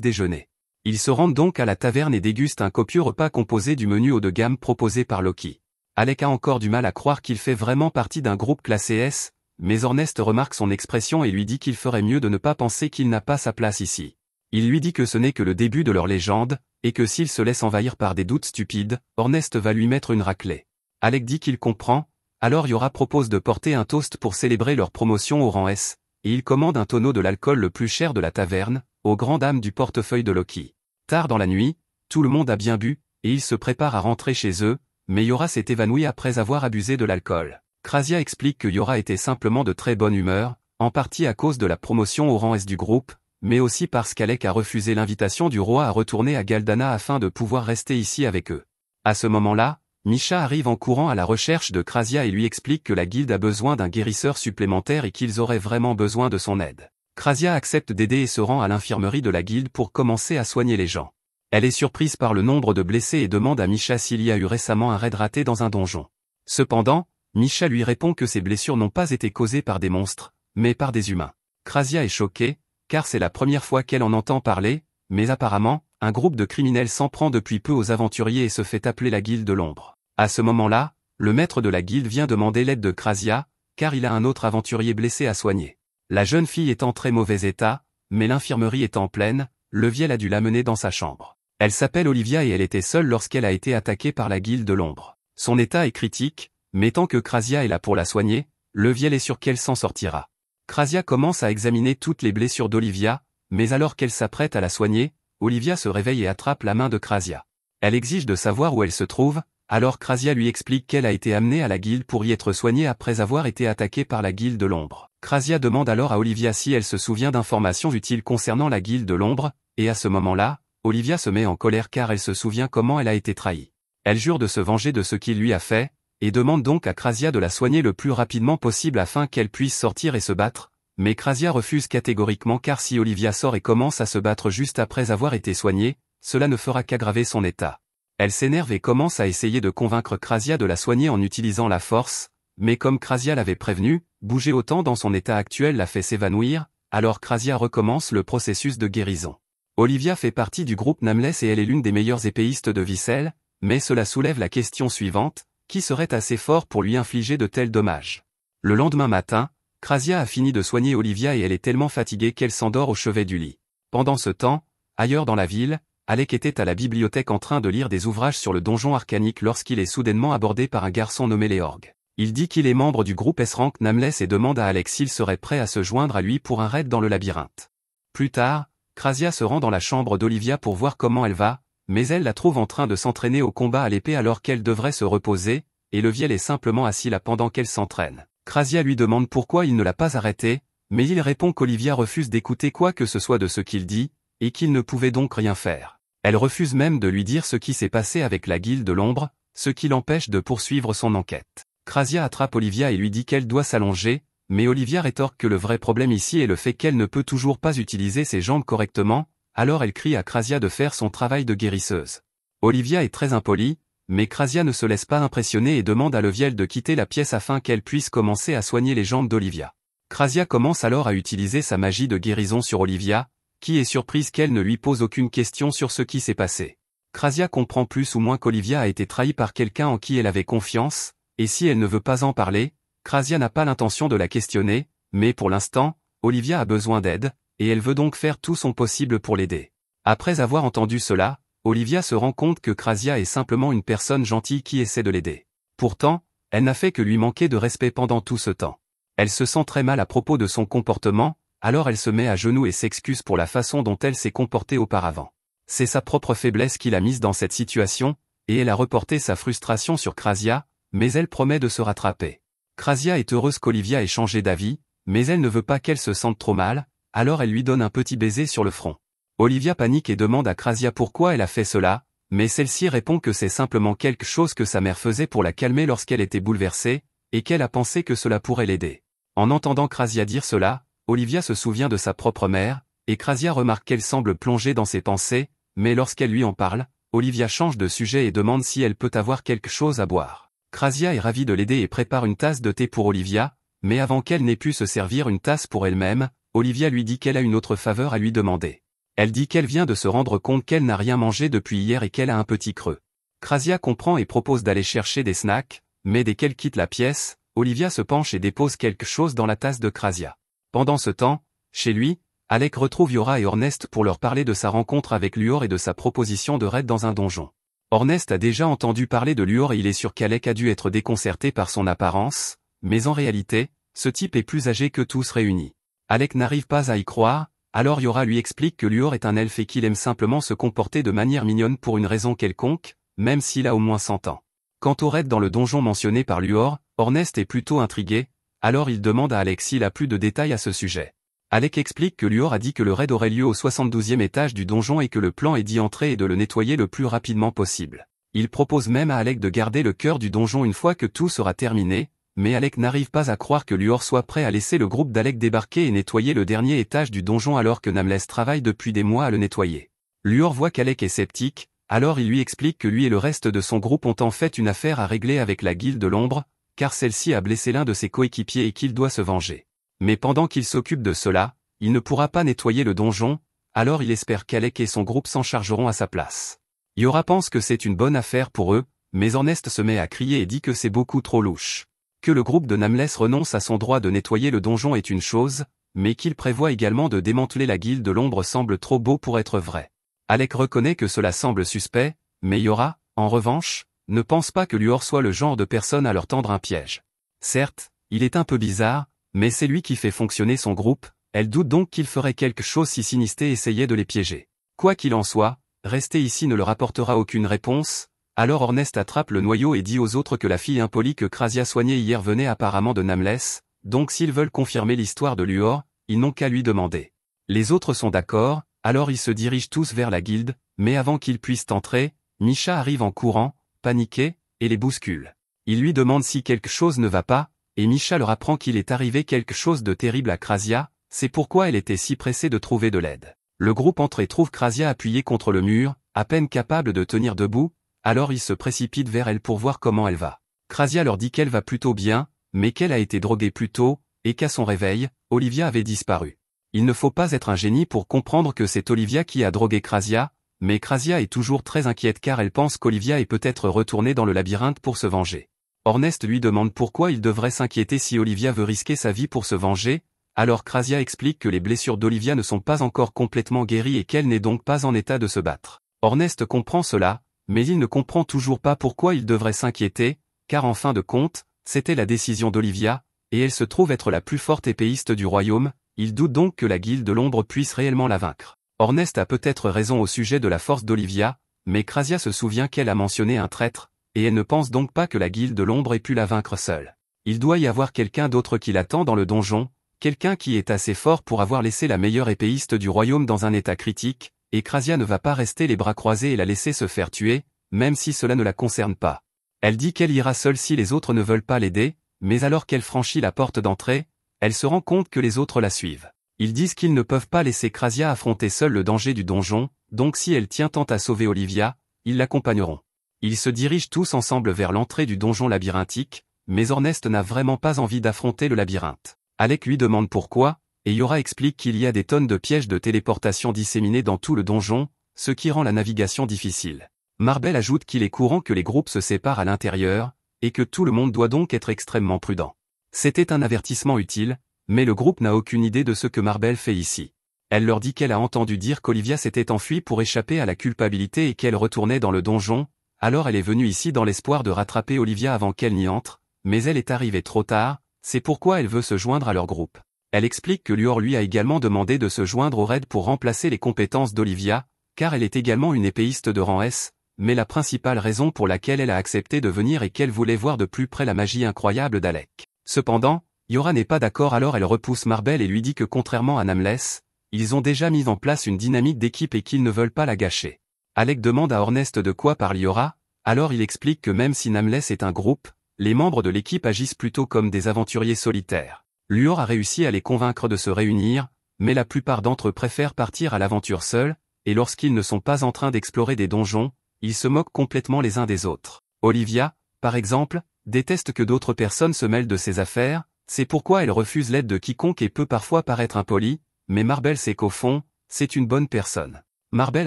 déjeuner. Ils se rendent donc à la taverne et dégustent un copieux repas composé du menu haut de gamme proposé par Loki. Alec a encore du mal à croire qu'il fait vraiment partie d'un groupe classé S, mais Ornest remarque son expression et lui dit qu'il ferait mieux de ne pas penser qu'il n'a pas sa place ici. Il lui dit que ce n'est que le début de leur légende, et que s'il se laisse envahir par des doutes stupides, Ornest va lui mettre une raclée. Alec dit qu'il comprend, alors Yora propose de porter un toast pour célébrer leur promotion au rang S, et il commande un tonneau de l'alcool le plus cher de la taverne, aux grandes dames du portefeuille de Loki. Tard dans la nuit, tout le monde a bien bu, et ils se préparent à rentrer chez eux, mais Yora s'est évanouie après avoir abusé de l'alcool. Krasia explique que Yora était simplement de très bonne humeur, en partie à cause de la promotion au rang S du groupe, mais aussi parce qu'Alec a refusé l'invitation du roi à retourner à Galdana afin de pouvoir rester ici avec eux. À ce moment-là, Misha arrive en courant à la recherche de Krasia et lui explique que la guilde a besoin d'un guérisseur supplémentaire et qu'ils auraient vraiment besoin de son aide. Krasia accepte d'aider et se rend à l'infirmerie de la guilde pour commencer à soigner les gens. Elle est surprise par le nombre de blessés et demande à Misha s'il y a eu récemment un raid raté dans un donjon. Cependant, Misha lui répond que ces blessures n'ont pas été causées par des monstres, mais par des humains. Krasia est choquée, car c'est la première fois qu'elle en entend parler, mais apparemment, un groupe de criminels s'en prend depuis peu aux aventuriers et se fait appeler la Guilde de l'Ombre. À ce moment-là, le maître de la guilde vient demander l'aide de Krasia, car il a un autre aventurier blessé à soigner. La jeune fille est en très mauvais état, mais l'infirmerie étant pleine, Leviel a dû l'amener dans sa chambre. Elle s'appelle Olivia et elle était seule lorsqu'elle a été attaquée par la Guilde de l'Ombre. Son état est critique, mais tant que Krasia est là pour la soigner, Leviel est sûr qu'elle s'en sortira. Krasia commence à examiner toutes les blessures d'Olivia, mais alors qu'elle s'apprête à la soigner, Olivia se réveille et attrape la main de Krasia. Elle exige de savoir où elle se trouve, alors Krasia lui explique qu'elle a été amenée à la guilde pour y être soignée après avoir été attaquée par la Guilde de l'Ombre. Krasia demande alors à Olivia si elle se souvient d'informations utiles concernant la Guilde de l'Ombre, et à ce moment-là, Olivia se met en colère car elle se souvient comment elle a été trahie. Elle jure de se venger de ce qu'il lui a fait, et demande donc à Krasia de la soigner le plus rapidement possible afin qu'elle puisse sortir et se battre, mais Krasia refuse catégoriquement car si Olivia sort et commence à se battre juste après avoir été soignée, cela ne fera qu'aggraver son état. Elle s'énerve et commence à essayer de convaincre Krasia de la soigner en utilisant la force, mais comme Krasia l'avait prévenu, bouger autant dans son état actuel la fait s'évanouir, alors Krasia recommence le processus de guérison. Olivia fait partie du groupe Nameless et elle est l'une des meilleures épéistes de Vissel, mais cela soulève la question suivante, qui serait assez fort pour lui infliger de tels dommages? Le lendemain matin, Krasia a fini de soigner Olivia et elle est tellement fatiguée qu'elle s'endort au chevet du lit. Pendant ce temps, ailleurs dans la ville, Alec était à la bibliothèque en train de lire des ouvrages sur le donjon arcanique lorsqu'il est soudainement abordé par un garçon nommé Leorg. Il dit qu'il est membre du groupe S-Rank Nameless et demande à Alec s'il serait prêt à se joindre à lui pour un raid dans le labyrinthe. Plus tard, Krasia se rend dans la chambre d'Olivia pour voir comment elle va, mais elle la trouve en train de s'entraîner au combat à l'épée alors qu'elle devrait se reposer, et Leviel est simplement assis là pendant qu'elle s'entraîne. Krasia lui demande pourquoi il ne l'a pas arrêtée, mais il répond qu'Olivia refuse d'écouter quoi que ce soit de ce qu'il dit, et qu'il ne pouvait donc rien faire. Elle refuse même de lui dire ce qui s'est passé avec la Guilde de l'Ombre, ce qui l'empêche de poursuivre son enquête. Krasia attrape Olivia et lui dit qu'elle doit s'allonger, mais Olivia rétorque que le vrai problème ici est le fait qu'elle ne peut toujours pas utiliser ses jambes correctement, alors elle crie à Krasia de faire son travail de guérisseuse. Olivia est très impolie, mais Krasia ne se laisse pas impressionner et demande à Leviel de quitter la pièce afin qu'elle puisse commencer à soigner les jambes d'Olivia. Krasia commence alors à utiliser sa magie de guérison sur Olivia, qui est surprise qu'elle ne lui pose aucune question sur ce qui s'est passé. Krasia comprend plus ou moins qu'Olivia a été trahie par quelqu'un en qui elle avait confiance, et si elle ne veut pas en parler, Krasia n'a pas l'intention de la questionner, mais pour l'instant, Olivia a besoin d'aide, et elle veut donc faire tout son possible pour l'aider. Après avoir entendu cela, Olivia se rend compte que Krasia est simplement une personne gentille qui essaie de l'aider. Pourtant, elle n'a fait que lui manquer de respect pendant tout ce temps. Elle se sent très mal à propos de son comportement, alors elle se met à genoux et s'excuse pour la façon dont elle s'est comportée auparavant. C'est sa propre faiblesse qui l'a mise dans cette situation, et elle a reporté sa frustration sur Krasia, mais elle promet de se rattraper. Krasia est heureuse qu'Olivia ait changé d'avis, mais elle ne veut pas qu'elle se sente trop mal, alors elle lui donne un petit baiser sur le front. Olivia panique et demande à Krasia pourquoi elle a fait cela, mais celle-ci répond que c'est simplement quelque chose que sa mère faisait pour la calmer lorsqu'elle était bouleversée, et qu'elle a pensé que cela pourrait l'aider. En entendant Krasia dire cela, Olivia se souvient de sa propre mère, et Krasia remarque qu'elle semble plongée dans ses pensées, mais lorsqu'elle lui en parle, Olivia change de sujet et demande si elle peut avoir quelque chose à boire. Krasia est ravie de l'aider et prépare une tasse de thé pour Olivia, mais avant qu'elle n'ait pu se servir une tasse pour elle-même, Olivia lui dit qu'elle a une autre faveur à lui demander. Elle dit qu'elle vient de se rendre compte qu'elle n'a rien mangé depuis hier et qu'elle a un petit creux. Krasia comprend et propose d'aller chercher des snacks, mais dès qu'elle quitte la pièce, Olivia se penche et dépose quelque chose dans la tasse de Krasia. Pendant ce temps, chez lui, Alec retrouve Yora et Ornest pour leur parler de sa rencontre avec Luor et de sa proposition de raid dans un donjon. Ornest a déjà entendu parler de Luor et il est sûr qu'Alec a dû être déconcerté par son apparence, mais en réalité, ce type est plus âgé que tous réunis. Alec n'arrive pas à y croire, alors Yora lui explique que Luor est un elfe et qu'il aime simplement se comporter de manière mignonne pour une raison quelconque, même s'il a au moins 100 ans. Quant au raid dans le donjon mentionné par Luor, Ornest est plutôt intrigué, alors il demande à Alec s'il a plus de détails à ce sujet. Alec explique que Luor a dit que le raid aurait lieu au 72e étage du donjon et que le plan est d'y entrer et de le nettoyer le plus rapidement possible. Il propose même à Alec de garder le cœur du donjon une fois que tout sera terminé, mais Alec n'arrive pas à croire que Luor soit prêt à laisser le groupe d'Alec débarquer et nettoyer le dernier étage du donjon alors que Nameless travaille depuis des mois à le nettoyer. Luor voit qu'Alec est sceptique, alors il lui explique que lui et le reste de son groupe ont en fait une affaire à régler avec la Guilde de l'Ombre, car celle-ci a blessé l'un de ses coéquipiers et qu'il doit se venger. Mais pendant qu'il s'occupe de cela, il ne pourra pas nettoyer le donjon, alors il espère qu'Alec et son groupe s'en chargeront à sa place. Yora pense que c'est une bonne affaire pour eux, mais Ornest se met à crier et dit que c'est beaucoup trop louche. Que le groupe de Nameless renonce à son droit de nettoyer le donjon est une chose, mais qu'il prévoit également de démanteler la Guilde de l'Ombre semble trop beau pour être vrai. Alec reconnaît que cela semble suspect, mais Yora, en revanche, ne pense pas que Luor soit le genre de personne à leur tendre un piège. Certes, il est un peu bizarre, mais c'est lui qui fait fonctionner son groupe, elle doute donc qu'il ferait quelque chose si Sinisté essayait de les piéger. Quoi qu'il en soit, rester ici ne leur apportera aucune réponse, alors Ornest attrape le noyau et dit aux autres que la fille impolie que Krasia soignait hier venait apparemment de Nameless, donc s'ils veulent confirmer l'histoire de Luor, ils n'ont qu'à lui demander. Les autres sont d'accord, alors ils se dirigent tous vers la guilde, mais avant qu'ils puissent entrer, Misha arrive en courant, paniqué, et les bouscule. Il lui demande si quelque chose ne va pas, et Misha leur apprend qu'il est arrivé quelque chose de terrible à Krasia, c'est pourquoi elle était si pressée de trouver de l'aide. Le groupe entre et trouve Krasia appuyée contre le mur, à peine capable de tenir debout, alors ils se précipitent vers elle pour voir comment elle va. Krasia leur dit qu'elle va plutôt bien, mais qu'elle a été droguée plus tôt, et qu'à son réveil, Olivia avait disparu. Il ne faut pas être un génie pour comprendre que c'est Olivia qui a drogué Krasia, mais Krasia est toujours très inquiète car elle pense qu'Olivia est peut-être retournée dans le labyrinthe pour se venger. Orneste lui demande pourquoi il devrait s'inquiéter si Olivia veut risquer sa vie pour se venger, alors Krasia explique que les blessures d'Olivia ne sont pas encore complètement guéries et qu'elle n'est donc pas en état de se battre. Orneste comprend cela, mais il ne comprend toujours pas pourquoi il devrait s'inquiéter, car en fin de compte, c'était la décision d'Olivia, et elle se trouve être la plus forte épéiste du royaume, il doute donc que la guilde de l'ombre puisse réellement la vaincre. Orneste a peut-être raison au sujet de la force d'Olivia, mais Krasia se souvient qu'elle a mentionné un traître, et elle ne pense donc pas que la guilde de l'ombre ait pu la vaincre seule. Il doit y avoir quelqu'un d'autre qui l'attend dans le donjon, quelqu'un qui est assez fort pour avoir laissé la meilleure épéiste du royaume dans un état critique, et Krasia ne va pas rester les bras croisés et la laisser se faire tuer, même si cela ne la concerne pas. Elle dit qu'elle ira seule si les autres ne veulent pas l'aider, mais alors qu'elle franchit la porte d'entrée, elle se rend compte que les autres la suivent. Ils disent qu'ils ne peuvent pas laisser Krasia affronter seule le danger du donjon, donc si elle tient tant à sauver Olivia, ils l'accompagneront. Ils se dirigent tous ensemble vers l'entrée du donjon labyrinthique, mais Orneste n'a vraiment pas envie d'affronter le labyrinthe. Alec lui demande pourquoi, et Yora explique qu'il y a des tonnes de pièges de téléportation disséminés dans tout le donjon, ce qui rend la navigation difficile. Marbel ajoute qu'il est courant que les groupes se séparent à l'intérieur, et que tout le monde doit donc être extrêmement prudent. C'était un avertissement utile, mais le groupe n'a aucune idée de ce que Marbel fait ici. Elle leur dit qu'elle a entendu dire qu'Olivia s'était enfuie pour échapper à la culpabilité et qu'elle retournait dans le donjon, alors elle est venue ici dans l'espoir de rattraper Olivia avant qu'elle n'y entre, mais elle est arrivée trop tard, c'est pourquoi elle veut se joindre à leur groupe. Elle explique que Luor lui a également demandé de se joindre au raid pour remplacer les compétences d'Olivia, car elle est également une épéiste de rang S, mais la principale raison pour laquelle elle a accepté de venir est qu'elle voulait voir de plus près la magie incroyable d'Alec. Cependant, Yora n'est pas d'accord alors elle repousse Marbel et lui dit que contrairement à Namless, ils ont déjà mis en place une dynamique d'équipe et qu'ils ne veulent pas la gâcher. Alec demande à Orneste de quoi parle Yora, alors il explique que même si Namless est un groupe, les membres de l'équipe agissent plutôt comme des aventuriers solitaires. Luor a réussi à les convaincre de se réunir, mais la plupart d'entre eux préfèrent partir à l'aventure seuls, et lorsqu'ils ne sont pas en train d'explorer des donjons, ils se moquent complètement les uns des autres. Olivia, par exemple, déteste que d'autres personnes se mêlent de ses affaires, c'est pourquoi elle refuse l'aide de quiconque et peut parfois paraître impolie, mais Marbel sait qu'au fond, c'est une bonne personne. Marbel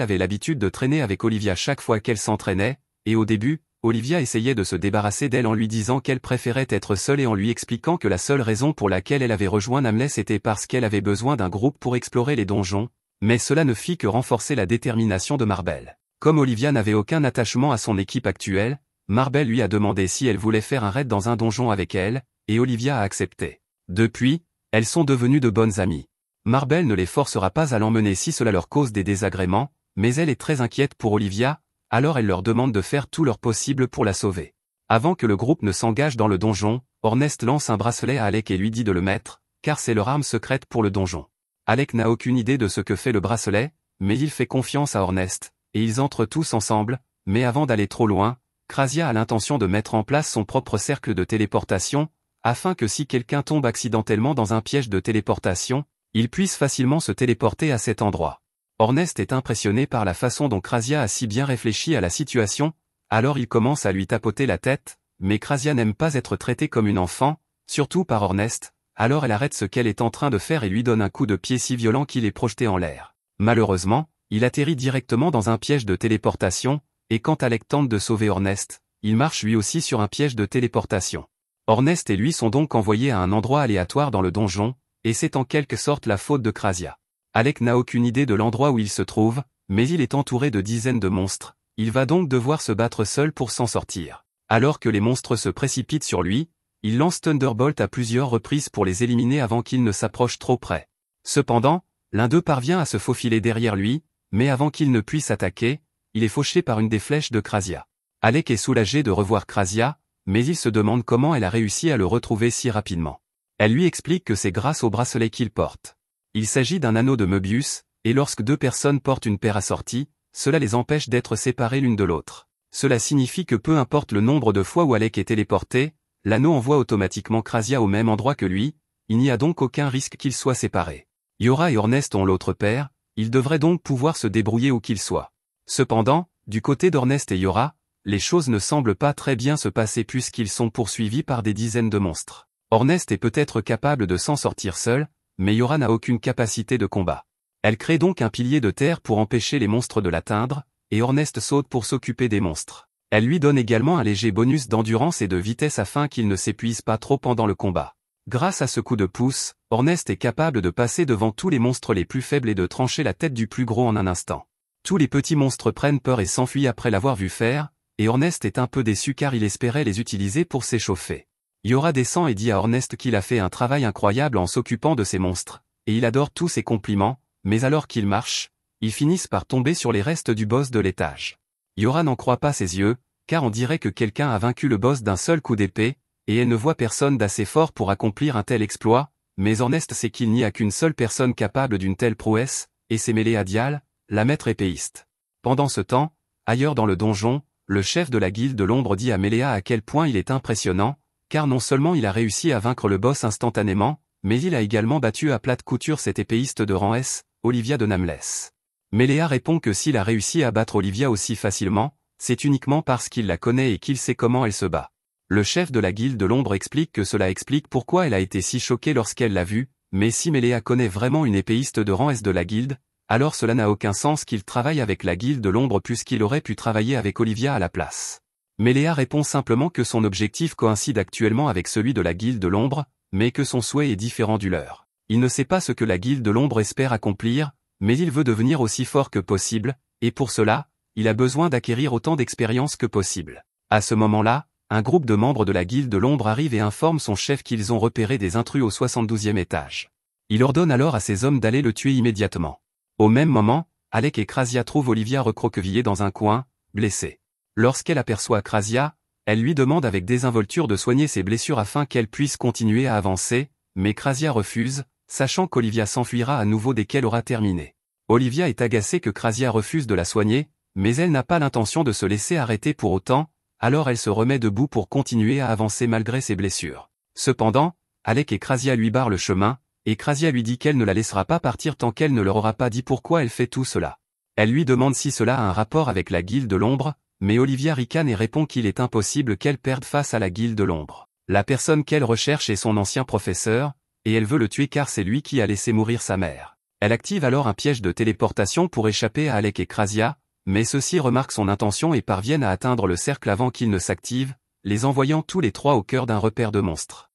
avait l'habitude de traîner avec Olivia chaque fois qu'elle s'entraînait, et au début, Olivia essayait de se débarrasser d'elle en lui disant qu'elle préférait être seule et en lui expliquant que la seule raison pour laquelle elle avait rejoint Namless était parce qu'elle avait besoin d'un groupe pour explorer les donjons, mais cela ne fit que renforcer la détermination de Marbel. Comme Olivia n'avait aucun attachement à son équipe actuelle, Marbel lui a demandé si elle voulait faire un raid dans un donjon avec elle, et Olivia a accepté. Depuis, elles sont devenues de bonnes amies. Marbel ne les forcera pas à l'emmener si cela leur cause des désagréments, mais elle est très inquiète pour Olivia, alors elle leur demande de faire tout leur possible pour la sauver. Avant que le groupe ne s'engage dans le donjon, Orneste lance un bracelet à Alec et lui dit de le mettre, car c'est leur arme secrète pour le donjon. Alec n'a aucune idée de ce que fait le bracelet, mais il fait confiance à Orneste, et ils entrent tous ensemble, mais avant d'aller trop loin, Krasia a l'intention de mettre en place son propre cercle de téléportation, afin que si quelqu'un tombe accidentellement dans un piège de téléportation, il puisse facilement se téléporter à cet endroit. Orneste est impressionné par la façon dont Krasia a si bien réfléchi à la situation, alors il commence à lui tapoter la tête, mais Krasia n'aime pas être traitée comme une enfant, surtout par Orneste, alors elle arrête ce qu'elle est en train de faire et lui donne un coup de pied si violent qu'il est projeté en l'air. Malheureusement, il atterrit directement dans un piège de téléportation, et quand Alec tente de sauver Orneste, il marche lui aussi sur un piège de téléportation. Orneste et lui sont donc envoyés à un endroit aléatoire dans le donjon, et c'est en quelque sorte la faute de Krasia. Alec n'a aucune idée de l'endroit où il se trouve, mais il est entouré de dizaines de monstres, il va donc devoir se battre seul pour s'en sortir. Alors que les monstres se précipitent sur lui, il lance Thunderbolt à plusieurs reprises pour les éliminer avant qu'ils ne s'approchent trop près. Cependant, l'un d'eux parvient à se faufiler derrière lui, mais avant qu'il ne puisse attaquer, il est fauché par une des flèches de Krasia. Alec est soulagé de revoir Krasia, mais il se demande comment elle a réussi à le retrouver si rapidement. Elle lui explique que c'est grâce au bracelet qu'il porte. Il s'agit d'un anneau de Möbius, et lorsque deux personnes portent une paire assortie, cela les empêche d'être séparées l'une de l'autre. Cela signifie que peu importe le nombre de fois où Alec est téléporté, l'anneau envoie automatiquement Krasia au même endroit que lui, il n'y a donc aucun risque qu'ils soient séparés. Yora et Orneste ont l'autre paire, ils devraient donc pouvoir se débrouiller où qu'ils soient. Cependant, du côté d'Orneste et Yora, les choses ne semblent pas très bien se passer puisqu'ils sont poursuivis par des dizaines de monstres. Orneste est peut-être capable de s'en sortir seul, mais Yora n'a aucune capacité de combat. Elle crée donc un pilier de terre pour empêcher les monstres de l'atteindre, et Ornest saute pour s'occuper des monstres. Elle lui donne également un léger bonus d'endurance et de vitesse afin qu'il ne s'épuise pas trop pendant le combat. Grâce à ce coup de pouce, Ornest est capable de passer devant tous les monstres les plus faibles et de trancher la tête du plus gros en un instant. Tous les petits monstres prennent peur et s'enfuient après l'avoir vu faire, et Ornest est un peu déçu car il espérait les utiliser pour s'échauffer. Yora descend et dit à Ornest qu'il a fait un travail incroyable en s'occupant de ces monstres, et il adore tous ses compliments, mais alors qu'ils marchent, ils finissent par tomber sur les restes du boss de l'étage. Yora n'en croit pas ses yeux, car on dirait que quelqu'un a vaincu le boss d'un seul coup d'épée, et elle ne voit personne d'assez fort pour accomplir un tel exploit, mais Ornest sait qu'il n'y a qu'une seule personne capable d'une telle prouesse, et c'est Méléadial, la maître épéiste. Pendant ce temps, ailleurs dans le donjon, le chef de la guilde de l'ombre dit à Méléa à quel point il est impressionnant, car non seulement il a réussi à vaincre le boss instantanément, mais il a également battu à plate couture cette épéiste de rang S, Olivia de Namless. Méléa répond que s'il a réussi à battre Olivia aussi facilement, c'est uniquement parce qu'il la connaît et qu'il sait comment elle se bat. Le chef de la guilde de l'ombre explique que cela explique pourquoi elle a été si choquée lorsqu'elle l'a vue, mais si Méléa connaît vraiment une épéiste de rang S de la guilde, alors cela n'a aucun sens qu'il travaille avec la guilde de l'ombre puisqu'il aurait pu travailler avec Olivia à la place. Méléa répond simplement que son objectif coïncide actuellement avec celui de la guilde de l'ombre, mais que son souhait est différent du leur. Il ne sait pas ce que la guilde de l'ombre espère accomplir, mais il veut devenir aussi fort que possible, et pour cela, il a besoin d'acquérir autant d'expérience que possible. À ce moment-là, un groupe de membres de la guilde de l'ombre arrive et informe son chef qu'ils ont repéré des intrus au 72e étage. Il ordonne alors à ses hommes d'aller le tuer immédiatement. Au même moment, Alec et Krasia trouvent Olivia recroquevillée dans un coin, blessée. Lorsqu'elle aperçoit Krasia, elle lui demande avec désinvolture de soigner ses blessures afin qu'elle puisse continuer à avancer, mais Krasia refuse, sachant qu'Olivia s'enfuira à nouveau dès qu'elle aura terminé. Olivia est agacée que Krasia refuse de la soigner, mais elle n'a pas l'intention de se laisser arrêter pour autant, alors elle se remet debout pour continuer à avancer malgré ses blessures. Cependant, Alec et Krasia lui barrent le chemin, et Krasia lui dit qu'elle ne la laissera pas partir tant qu'elle ne leur aura pas dit pourquoi elle fait tout cela. Elle lui demande si cela a un rapport avec la guilde de l'ombre, mais Olivia ricane et répond qu'il est impossible qu'elle perde face à la guilde de l'ombre. La personne qu'elle recherche est son ancien professeur, et elle veut le tuer car c'est lui qui a laissé mourir sa mère. Elle active alors un piège de téléportation pour échapper à Alec et Krasia, mais ceux-ci remarquent son intention et parviennent à atteindre le cercle avant qu'il ne s'active, les envoyant tous les trois au cœur d'un repère de monstres.